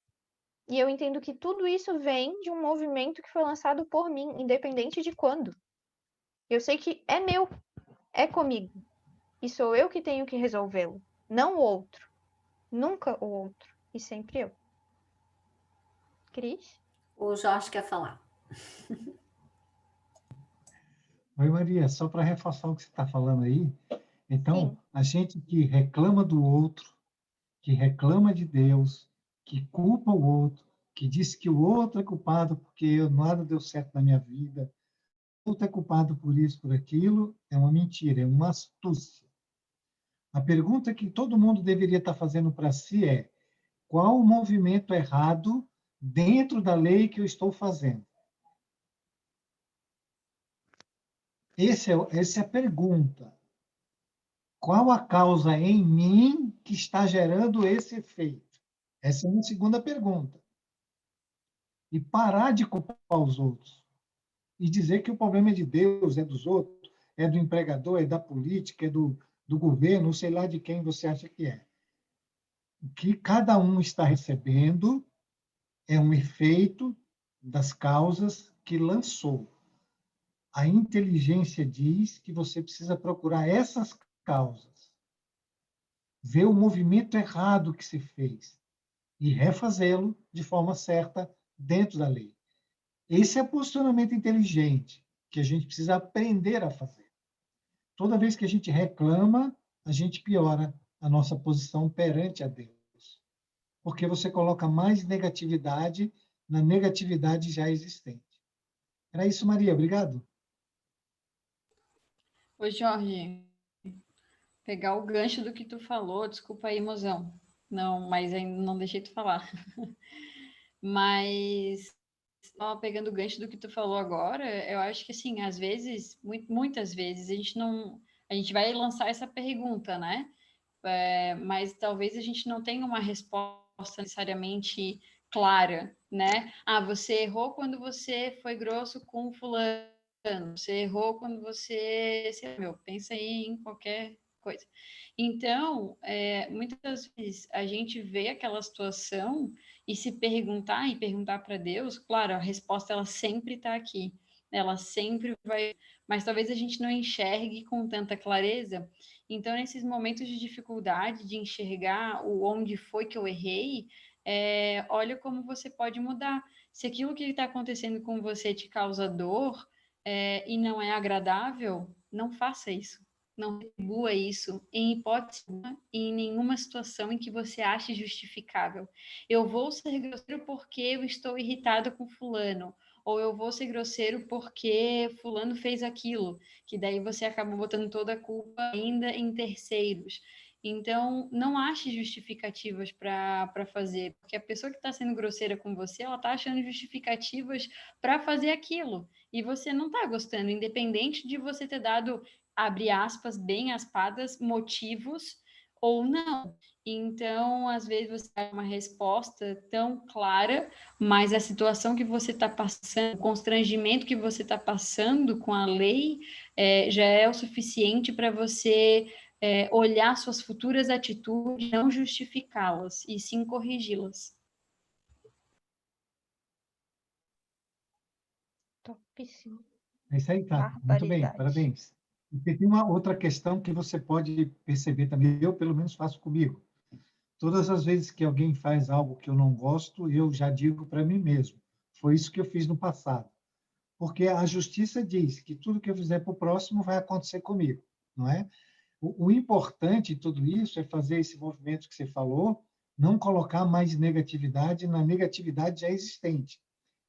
E eu entendo que tudo isso vem de um movimento que foi lançado por mim, independente de quando. Eu sei que é meu, é comigo. E sou eu que tenho que resolvê-lo, não o outro. Nunca o outro, e sempre eu. Cris? O Jorge quer falar. Oi, Maria, só para reforçar o que você está falando aí, então, Sim. a gente que reclama do outro, que reclama de Deus, que culpa o outro, que diz que o outro é culpado porque nada deu certo na minha vida, o outro é culpado por isso, por aquilo, é uma mentira, é uma astúcia. A pergunta que todo mundo deveria estar fazendo para si é: qual o movimento errado dentro da lei que eu estou fazendo? Essa é a pergunta. Qual a causa em mim que está gerando esse efeito? Essa é uma segunda pergunta. E parar de culpar os outros. E dizer que o problema é de Deus, é dos outros, é do empregador, é da política, é do governo, sei lá de quem você acha que é. O que cada um está recebendo é um efeito das causas que lançou. A inteligência diz que você precisa procurar essas causas, ver o movimento errado que se fez e refazê-lo de forma certa dentro da lei. Esse é o posicionamento inteligente que a gente precisa aprender a fazer. Toda vez que a gente reclama, a gente piora a nossa posição perante a Deus, porque você coloca mais negatividade na negatividade já existente. Era isso, Maria. Obrigado. Ô, Jorge, pegar o gancho do que tu falou, desculpa aí, mozão. Não, mas ainda não deixei tu falar. Mas, ó, pegando o gancho do que tu falou agora, eu acho que, assim, às vezes, muitas vezes, a gente vai lançar essa pergunta, né? Mas talvez a gente não tenha uma resposta necessariamente clara, né? Ah, você errou quando você foi grosso com fulano, você errou quando você, sei lá, meu, pensa aí em qualquer coisa. Então, muitas vezes a gente vê aquela situação e se perguntar e perguntar para Deus, claro, a resposta ela sempre está aqui, ela sempre vai, mas talvez a gente não enxergue com tanta clareza. Então, nesses momentos de dificuldade de enxergar o onde foi que eu errei, olha como você pode mudar. Se aquilo que está acontecendo com você te causa dor, e não é agradável, não faça isso. Não retribua isso em hipótese e em nenhuma situação em que você ache justificável. Eu vou ser grosseiro porque eu estou irritado com fulano, ou eu vou ser grosseiro porque fulano fez aquilo, que daí você acaba botando toda a culpa ainda em terceiros. Então, não ache justificativas para fazer, porque a pessoa que está sendo grosseira com você, ela está achando justificativas para fazer aquilo. e você não está gostando, independente de você ter dado, abre aspas, bem aspadas, motivos ou não. Então, às vezes você dá uma resposta tão clara, mas a situação que você está passando, o constrangimento que você está passando com a lei, já é o suficiente para você olhar suas futuras atitudes, não justificá-las, e sim corrigi-las. Topíssimo. É isso aí, Tati. Muito bem, Barbaridade. parabéns. E tem uma outra questão que você pode perceber também, eu pelo menos faço comigo. Todas as vezes que alguém faz algo que eu não gosto, eu já digo para mim mesmo, foi isso que eu fiz no passado. Porque a justiça diz que tudo que eu fizer para o próximo vai acontecer comigo, não é? O importante de tudo isso é fazer esse movimento que você falou, não colocar mais negatividade na negatividade já existente.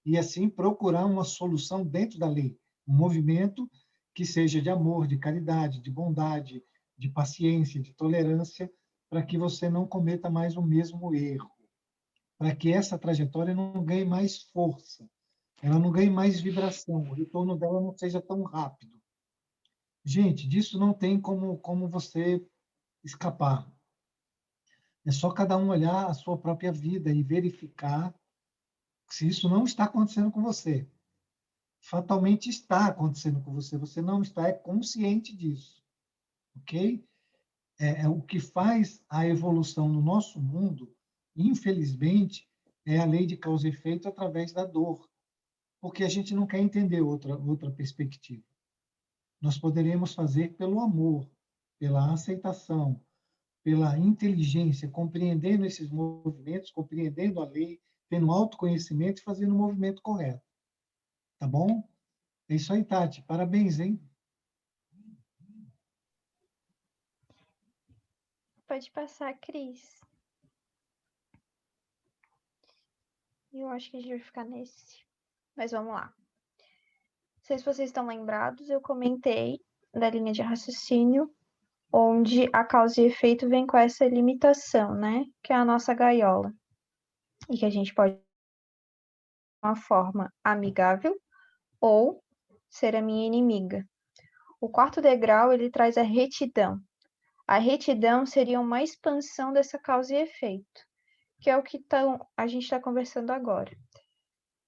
E assim procurar uma solução dentro da lei, um movimento que seja de amor, de caridade, de bondade, de paciência, de tolerância, para que você não cometa mais o mesmo erro, para que essa trajetória não ganhe mais força, ela não ganhe mais vibração, o retorno dela não seja tão rápido. Gente, disso não tem como você escapar. É só cada um olhar a sua própria vida e verificar se isso não está acontecendo com você. Fatalmente está acontecendo com você, você não está consciente disso, ok? O que faz a evolução no nosso mundo, infelizmente, é a lei de causa e efeito através da dor, porque a gente não quer entender outra perspectiva. Nós poderemos fazer pelo amor, pela aceitação, pela inteligência, compreendendo esses movimentos, compreendendo a lei, tendo autoconhecimento e fazendo o movimento correto. Tá bom? É isso aí, Tati. Parabéns, hein? Pode passar, Cris. Eu acho que a gente vai ficar nesse. Mas vamos lá. Não sei se vocês estão lembrados, eu comentei da linha de raciocínio, onde a causa e efeito vem com essa limitação, né? Que é a nossa gaiola. E que a gente pode, de uma forma amigável, ou ser a minha inimiga. O quarto degrau, ele traz a retidão. A retidão seria uma expansão dessa causa e efeito, que é o que a gente está conversando agora.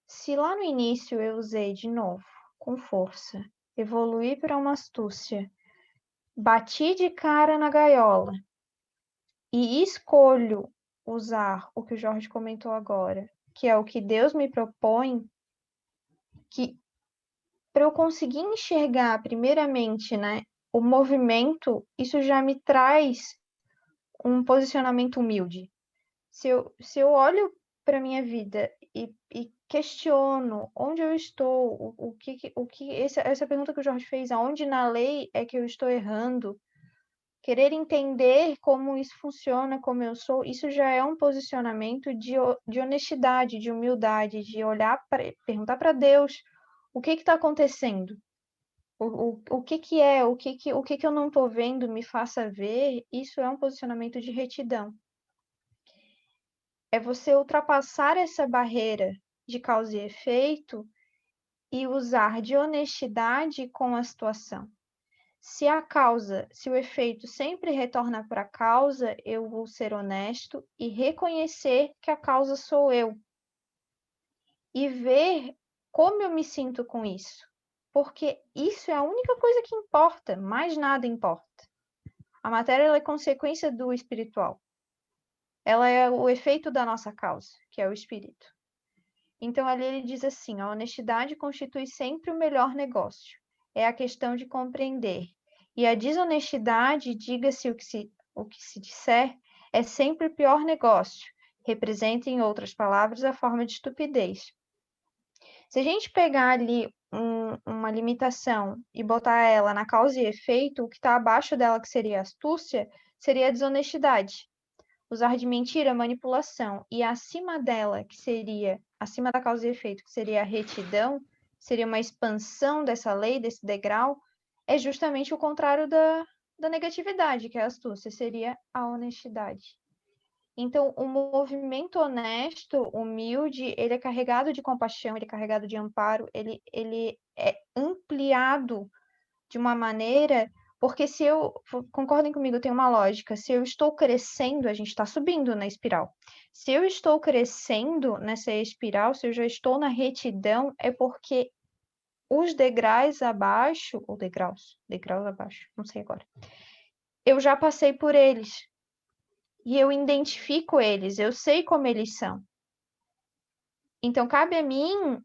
Se lá no início eu usei de novo, com força, evoluí para uma astúcia, bati de cara na gaiola e escolho usar o que o Jorge comentou agora, que é o que Deus me propõe, que para eu conseguir enxergar primeiramente, né, o movimento, isso já me traz um posicionamento humilde. Se eu olho para minha vida e questiono onde eu estou, essa pergunta que o Jorge fez, aonde na lei é que eu estou errando, querer entender como isso funciona, como eu sou, isso já é um posicionamento de honestidade, de humildade, de olhar para perguntar para Deus o que está acontecendo. O que é, o que eu não estou vendo me faça ver, isso é um posicionamento de retidão. É você ultrapassar essa barreira de causa e efeito e usar de honestidade com a situação. Se o efeito sempre retorna para a causa, eu vou ser honesto e reconhecer que a causa sou eu. E ver como eu me sinto com isso. Porque isso é a única coisa que importa, mais nada importa. A matéria ela é consequência do espiritual. Ela é o efeito da nossa causa, que é o espírito. Então, ali ele diz assim, a honestidade constitui sempre o melhor negócio. É a questão de compreender. E a desonestidade, diga-se o que se disser, é sempre o pior negócio. Representa, em outras palavras, a forma de estupidez. Se a gente pegar ali uma limitação e botar ela na causa e efeito, o que está abaixo dela, que seria astúcia, seria a desonestidade. Usar de mentira, manipulação, e acima dela, que seria, acima da causa e efeito, que seria a retidão, seria uma expansão dessa lei, desse degrau, é justamente o contrário da negatividade, que é a astúcia, seria a honestidade. Então, o movimento honesto, humilde, ele é carregado de compaixão, ele é carregado de amparo, ele é ampliado de uma maneira, porque se eu, concordem comigo, tem uma lógica, se eu estou crescendo, a gente está subindo na espiral. Se eu estou crescendo nessa espiral, se eu já estou na retidão, é porque os degraus abaixo, ou degraus abaixo, não sei agora, eu já passei por eles. E eu identifico eles, eu sei como eles são. Então, cabe a mim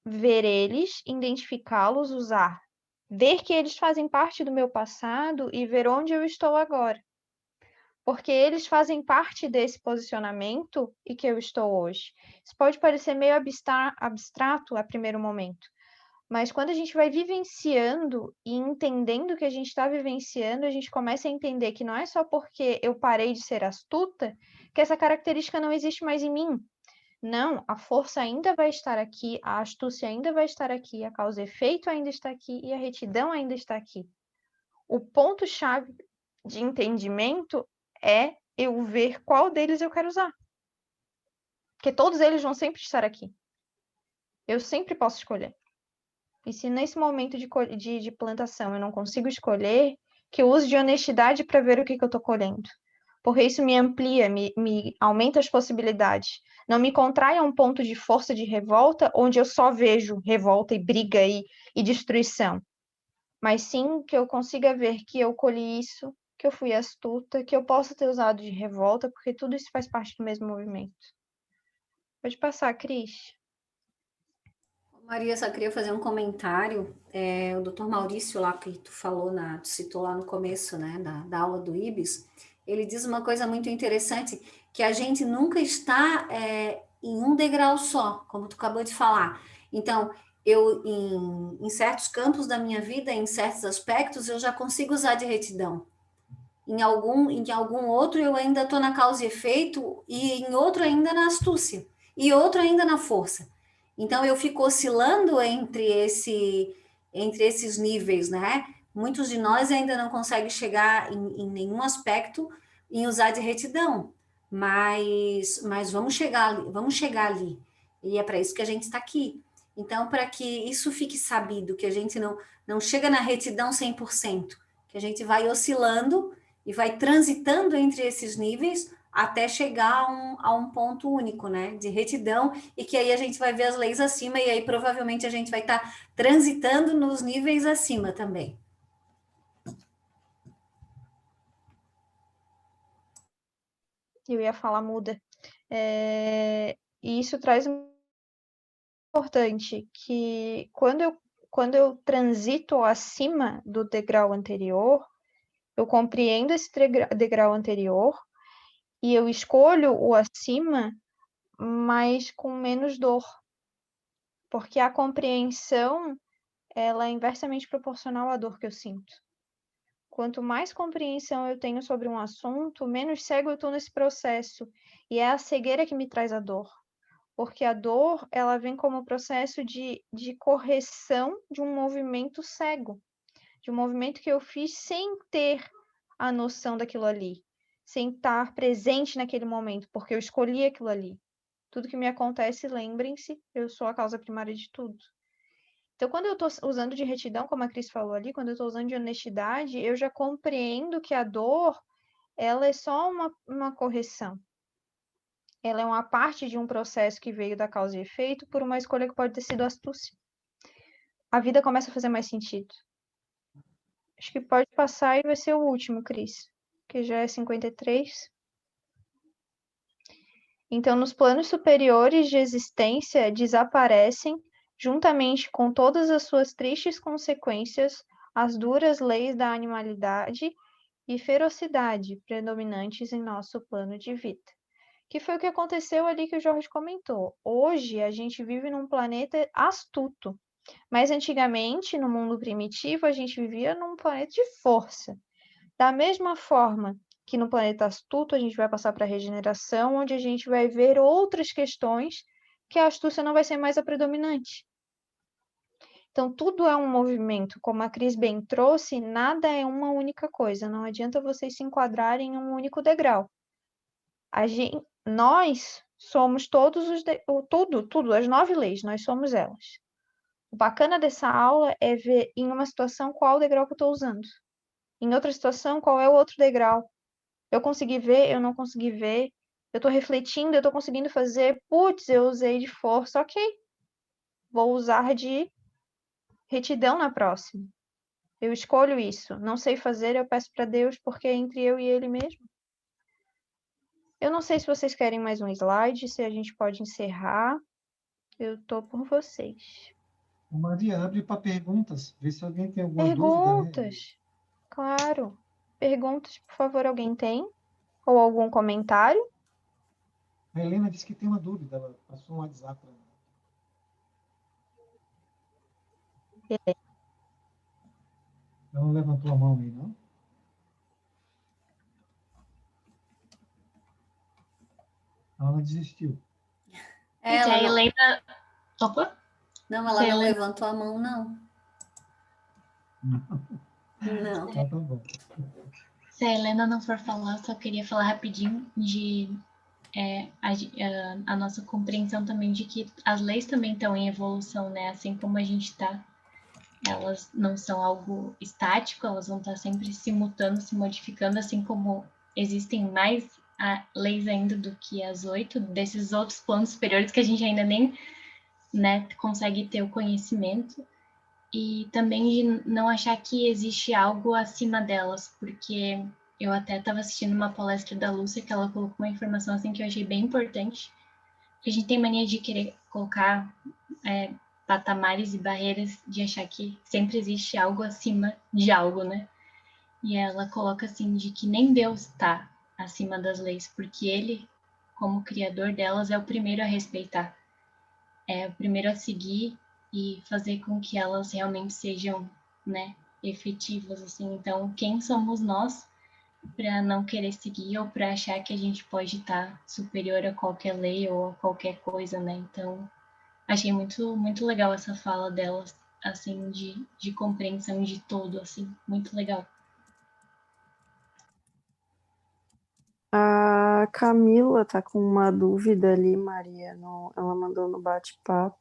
ver eles, identificá-los, usar. Ver que eles fazem parte do meu passado e ver onde eu estou agora. Porque eles fazem parte desse posicionamento e que eu estou hoje. Isso pode parecer meio abstrato a primeiro momento, mas quando a gente vai vivenciando e entendendo o que a gente está vivenciando, a gente começa a entender que não é só porque eu parei de ser astuta que essa característica não existe mais em mim. Não, a força ainda vai estar aqui, a astúcia ainda vai estar aqui, a causa e efeito ainda está aqui e a retidão ainda está aqui. O ponto-chave de entendimento é eu ver qual deles eu quero usar. Porque todos eles vão sempre estar aqui. Eu sempre posso escolher. E se nesse momento de plantação eu não consigo escolher, que eu use de honestidade para ver o que eu estou colhendo. Porque isso me amplia, me aumenta as possibilidades. Não me contrai a um ponto de força de revolta, onde eu só vejo revolta e briga e destruição. Mas sim que eu consiga ver que eu colhi isso, que eu fui astuta, que eu posso ter usado de revolta, porque tudo isso faz parte do mesmo movimento. Pode passar, Cris. Maria, só queria fazer um comentário. O doutor Maurício, lá que tu falou, tu citou lá no começo, né, da aula do IBIS, ele diz uma coisa muito interessante, que a gente nunca está em um degrau só, como tu acabou de falar. Então, eu, em certos campos da minha vida, em certos aspectos, eu já consigo usar de retidão. Em algum outro, eu ainda estou na causa e efeito, e em outro ainda na astúcia, e outro ainda na força. Então, eu fico oscilando entre esses níveis, né? Muitos de nós ainda não conseguem chegar em nenhum aspecto em usar de retidão, mas vamos chegar ali. E é para isso que a gente está aqui. Então, para que isso fique sabido, que a gente não chega na retidão 100%, que a gente vai oscilando e vai transitando entre esses níveis até chegar a um ponto único, né, de retidão, e que aí a gente vai ver as leis acima, e aí provavelmente a gente vai estar transitando nos níveis acima também. Eu ia falar muda. E isso traz importante que quando eu transito acima do degrau anterior, eu compreendo esse degrau anterior e eu escolho o acima, mas com menos dor. Porque a compreensão, ela é inversamente proporcional à dor que eu sinto. Quanto mais compreensão eu tenho sobre um assunto, menos cego eu estou nesse processo. E é a cegueira que me traz a dor. Porque a dor, ela vem como processo de correção de um movimento cego, de um movimento que eu fiz sem ter a noção daquilo ali, sem estar presente naquele momento, porque eu escolhi aquilo ali. Tudo que me acontece, lembrem-se, eu sou a causa primária de tudo. Então, quando eu estou usando de retidão, como a Cris falou ali, quando eu estou usando de honestidade, eu já compreendo que a dor, ela é só uma correção. Ela é uma parte de um processo que veio da causa e efeito por uma escolha que pode ter sido astúcia. A vida começa a fazer mais sentido. Acho que pode passar e vai ser o último, Cris, que já é 53. Então, nos planos superiores de existência desaparecem, juntamente com todas as suas tristes consequências, as duras leis da animalidade e ferocidade predominantes em nosso plano de vida. Que foi o que aconteceu ali que o Jorge comentou. Hoje a gente vive num planeta astuto, mas antigamente, no mundo primitivo, a gente vivia num planeta de força. Da mesma forma que no planeta astuto a gente vai passar para a regeneração, onde a gente vai ver outras questões que a astúcia não vai ser mais a predominante. Então, tudo é um movimento. Como a Cris bem trouxe, nada é uma única coisa. Não adianta vocês se enquadrarem em um único degrau. Nós somos todos tudo, as 9 leis, nós somos elas. O bacana dessa aula é ver em uma situação qual o degrau que eu estou usando. Em outra situação, qual é o outro degrau. Eu consegui ver, eu não consegui ver. Eu estou refletindo, eu estou conseguindo fazer. Putz, eu usei de força, ok. Vou usar de retidão na próxima. Eu escolho isso. Não sei fazer, eu peço para Deus, porque é entre eu e Ele mesmo. Eu não sei se vocês querem mais um slide, se a gente pode encerrar. Eu estou por vocês. Maria, abre para perguntas, vê se alguém tem alguma dúvida, né? Perguntas. Claro. Perguntas, por favor, alguém tem? Ou algum comentário? A Helena disse que tem uma dúvida, ela passou um WhatsApp para mim. Ela não levantou a mão aí, não? Ela desistiu. Ela a não, Helena... Opa! não, ela não levantou a mão, não. Não. Então tá bom. Se a Helena não for falar, eu só queria falar rapidinho de a nossa compreensão também de que as leis também estão em evolução, né? Assim como a gente está, elas não são algo estático, elas vão estar sempre se mutando, se modificando, assim como existem mais leis ainda do que as 8 desses outros planos superiores que a gente ainda nem, né, consegue ter o conhecimento. E também de não achar que existe algo acima delas, porque eu até estava assistindo uma palestra da Lúcia que ela colocou uma informação assim que eu achei bem importante, que a gente tem mania de querer colocar patamares e barreiras, de achar que sempre existe algo acima de algo, né? E ela coloca assim de que nem Deus está acima das leis, porque ele, como criador delas, é o primeiro a respeitar, é o primeiro a seguir e fazer com que elas realmente sejam, né, efetivas, assim. Então, quem somos nós para não querer seguir ou para achar que a gente pode estar superior a qualquer lei ou a qualquer coisa, né? Então, achei muito, muito legal essa fala delas, assim, de compreensão de todo, assim, muito legal. A Camila tá com uma dúvida ali, Maria. Ela mandou no bate-papo.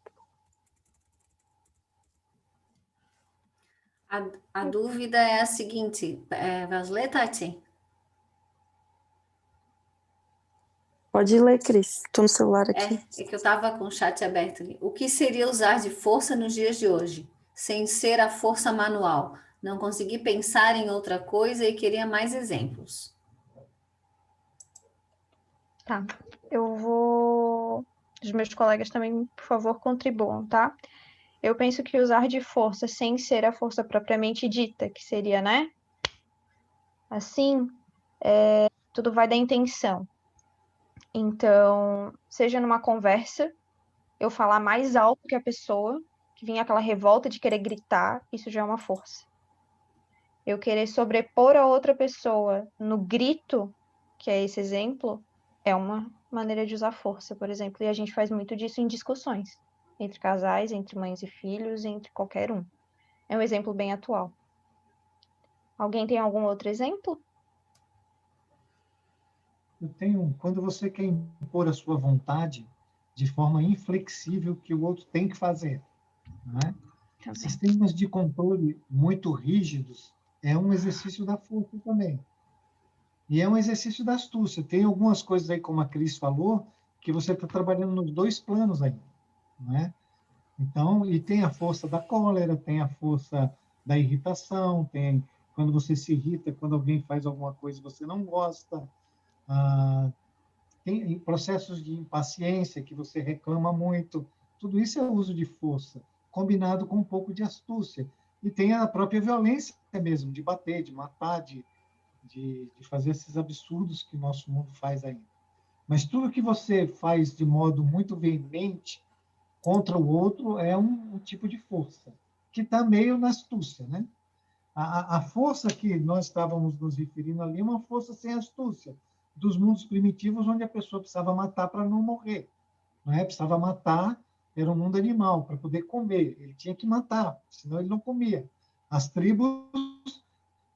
A dúvida é a seguinte, vamos ler, Tati? Pode ler, Cris. Estou no celular aqui. É que eu estava com o chat aberto ali. O que seria usar de força nos dias de hoje, sem ser a força manual? Não consegui pensar em outra coisa e queria mais exemplos. Tá. Eu vou... Os meus colegas também, por favor, contribuam, tá? Eu penso que usar de força sem ser a força propriamente dita, que seria, né? Assim, tudo vai da intenção. Então, seja numa conversa, eu falar mais alto que a pessoa, que vinha aquela revolta de querer gritar, isso já é uma força. Eu querer sobrepor a outra pessoa no grito, que é esse exemplo, é uma maneira de usar força, por exemplo. E a gente faz muito disso em discussões, entre casais, entre mães e filhos, entre qualquer um. É um exemplo bem atual. Alguém tem algum outro exemplo? Eu tenho, quando você quer impor a sua vontade de forma inflexível que o outro tem que fazer, não é? Sistemas de controle muito rígidos é um exercício da força também. E é um exercício da astúcia. Tem algumas coisas aí, como a Cris falou, que você está trabalhando nos dois planos ainda, não é? Então, e tem a força da cólera, tem a força da irritação, tem quando você se irrita, quando alguém faz alguma coisa que você não gosta. Tem processos de impaciência que você reclama muito. Tudo isso é uso de força, combinado com um pouco de astúcia. E tem a própria violência mesmo, de bater, de matar, de fazer esses absurdos que o nosso mundo faz ainda. Mas tudo que você faz de modo muito veemente contra o outro é um tipo de força, que está meio na astúcia, né? A força que nós estávamos nos referindo ali é uma força sem astúcia, dos mundos primitivos, onde a pessoa precisava matar para não morrer. Não é? Precisava matar, era um mundo animal, para poder comer. Ele tinha que matar, senão ele não comia. As tribos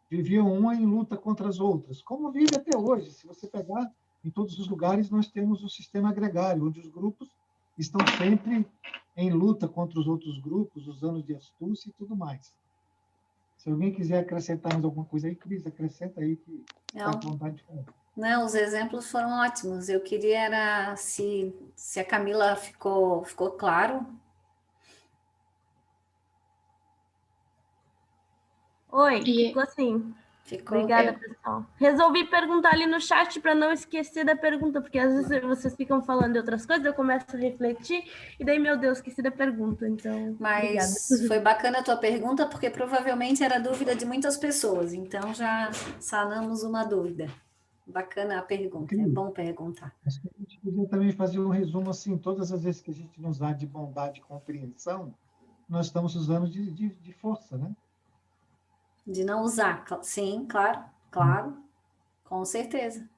viviam uma em luta contra as outras, como vive até hoje. Se você pegar Em todos os lugares nós temos o sistema agregário, onde os grupos estão sempre em luta contra os outros grupos, usando de astúcia e tudo mais. Se alguém quiser acrescentar mais alguma coisa aí, Cris, acrescenta aí que está com vontade de falar. Não, os exemplos foram ótimos. Eu queria era se a Camila ficou claro. Oi, ficou assim. Ficou. Obrigada, pessoal. Resolvi perguntar ali no chat para não esquecer da pergunta, porque às vezes vocês ficam falando de outras coisas, eu começo a refletir, e daí, meu Deus, esqueci da pergunta, então, Mas obrigada. foi bacana a tua pergunta, porque provavelmente era dúvida de muitas pessoas, então já sanamos uma dúvida. Bacana a pergunta, é bom perguntar. Acho que a gente podia também fazer um resumo assim, todas as vezes que a gente nos dá de bondade e compreensão, nós estamos usando de força, né? De não usar, sim, claro, com certeza.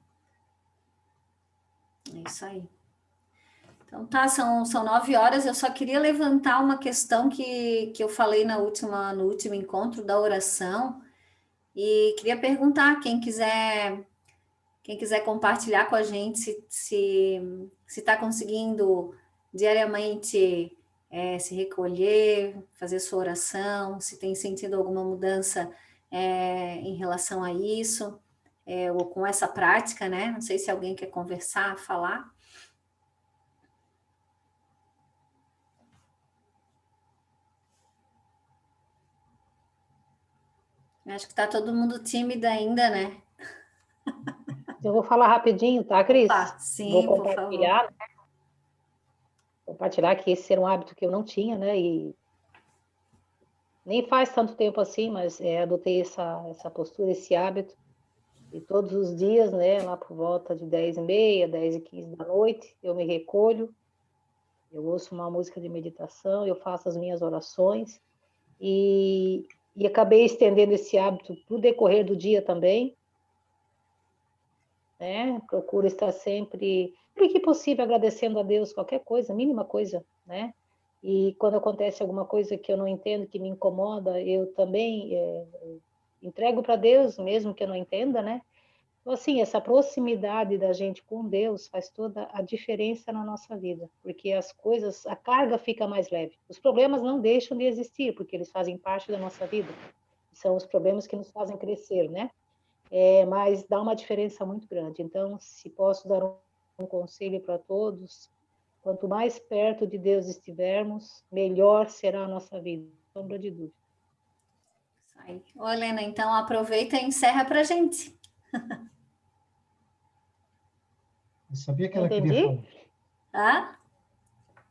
É isso aí. Então tá, são 9 horas, eu só queria levantar uma questão que eu falei no último encontro da oração, e queria perguntar, quem quiser compartilhar com a gente se está conseguindo diariamente se recolher, fazer sua oração, se tem sentido alguma mudança em relação a isso, ou com essa prática, né? Não sei se alguém quer conversar, falar. Acho que está todo mundo tímido ainda, né? Eu vou falar rapidinho, tá, Cris? Sim, vou por compartilhar, favor. né? Compartilhar que esse era um hábito que eu não tinha, né? E nem faz tanto tempo assim, mas adotei essa postura, esse hábito. E todos os dias, né, lá por volta de 10h30, 10h15 da noite, eu me recolho, eu ouço uma música de meditação, eu faço as minhas orações e acabei estendendo esse hábito para o decorrer do dia também, né? Procuro estar sempre que possível, agradecendo a Deus qualquer coisa, mínima coisa, né? E quando acontece alguma coisa que eu não entendo, que me incomoda, eu também entrego para Deus, mesmo que eu não entenda, né? Então, assim, essa proximidade da gente com Deus faz toda a diferença na nossa vida, porque as coisas, a carga fica mais leve. Os problemas não deixam de existir, porque eles fazem parte da nossa vida. São os problemas que nos fazem crescer, né? Mas dá uma diferença muito grande. Então, se posso dar um conselho para todos, quanto mais perto de Deus estivermos, melhor será a nossa vida, sem sombra de dúvida. Isso aí. Ô, Helena, então aproveita e encerra para a gente. Eu sabia que ela queria falar. Hã?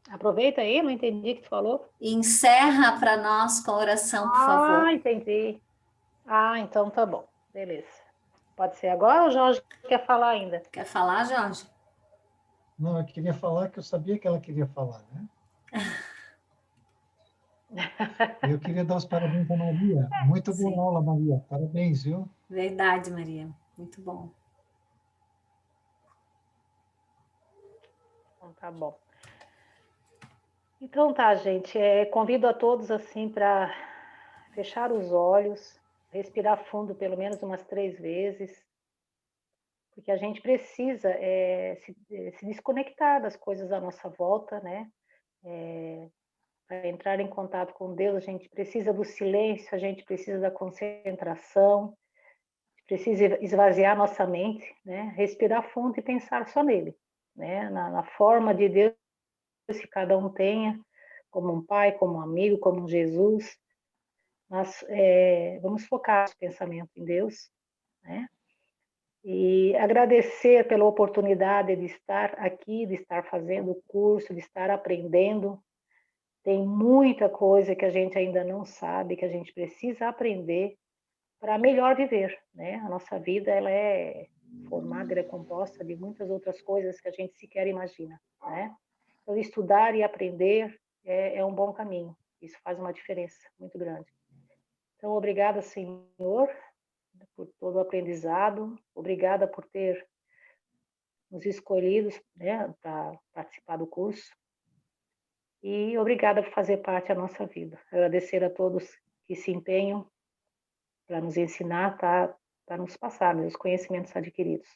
Aproveita aí, não entendi o que tu falou. Encerra para nós com oração, por favor. Ah, entendi. Ah, então tá bom. Beleza. Pode ser agora ou o Jorge quer falar ainda? Quer falar, Jorge? Não, eu queria falar que eu sabia que ela queria falar, né? Eu queria dar os parabéns à Maria. Muito boa aula, Maria. Parabéns, viu? Verdade, Maria. Muito bom. Então tá bom. Então tá, gente. Convido a todos assim para fechar os olhos, respirar fundo pelo menos umas 3 vezes, porque a gente precisa se desconectar das coisas à nossa volta, né? Para entrar em contato com Deus, a gente precisa do silêncio, a gente precisa da concentração, precisa esvaziar nossa mente, né? Respirar fundo e pensar só nele, né? Na forma de Deus que cada um tenha, como um pai, como um amigo, como um Jesus. Mas vamos focar o pensamento em Deus, né? E agradecer pela oportunidade de estar aqui, de estar fazendo o curso, de estar aprendendo. Tem muita coisa que a gente ainda não sabe, que a gente precisa aprender para melhor viver, né? A nossa vida, ela é formada, ela é composta de muitas outras coisas que a gente sequer imagina, né? Então, estudar e aprender é um bom caminho. Isso faz uma diferença muito grande. Então, obrigada, Senhor, por todo o aprendizado. Obrigada por ter nos escolhido, né, para participar do curso. E obrigada por fazer parte da nossa vida. Agradecer a todos que se empenham para nos ensinar, para nos passar os conhecimentos adquiridos.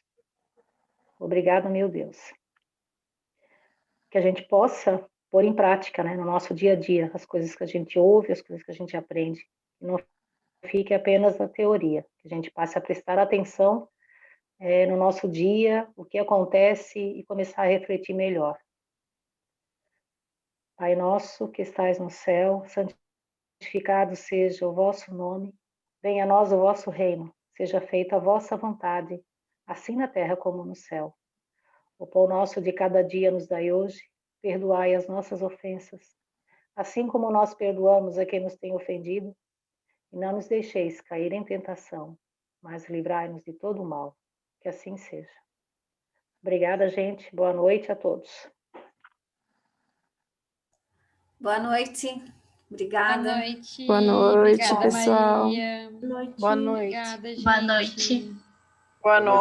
Obrigada, meu Deus. Que a gente possa pôr em prática, né, no nosso dia a dia, as coisas que a gente ouve, as coisas que a gente aprende. E não fique apenas na teoria, que a gente passe a prestar atenção no nosso dia, o que acontece e começar a refletir melhor. Pai nosso que estais no céu, santificado seja o vosso nome, venha a nós o vosso reino, seja feita a vossa vontade, assim na terra como no céu. O pão nosso de cada dia nos dai hoje, perdoai as nossas ofensas, assim como nós perdoamos a quem nos tem ofendido, e não nos deixeis cair em tentação, mas livrai-nos de todo o mal. Que assim seja. Obrigada, gente. Boa noite a todos. Boa noite. Boa Obrigada. noite. Boa noite, Obrigada, pessoal. Maria. Boa noite. Boa noite. Obrigada, gente. Boa noite. Boa noite.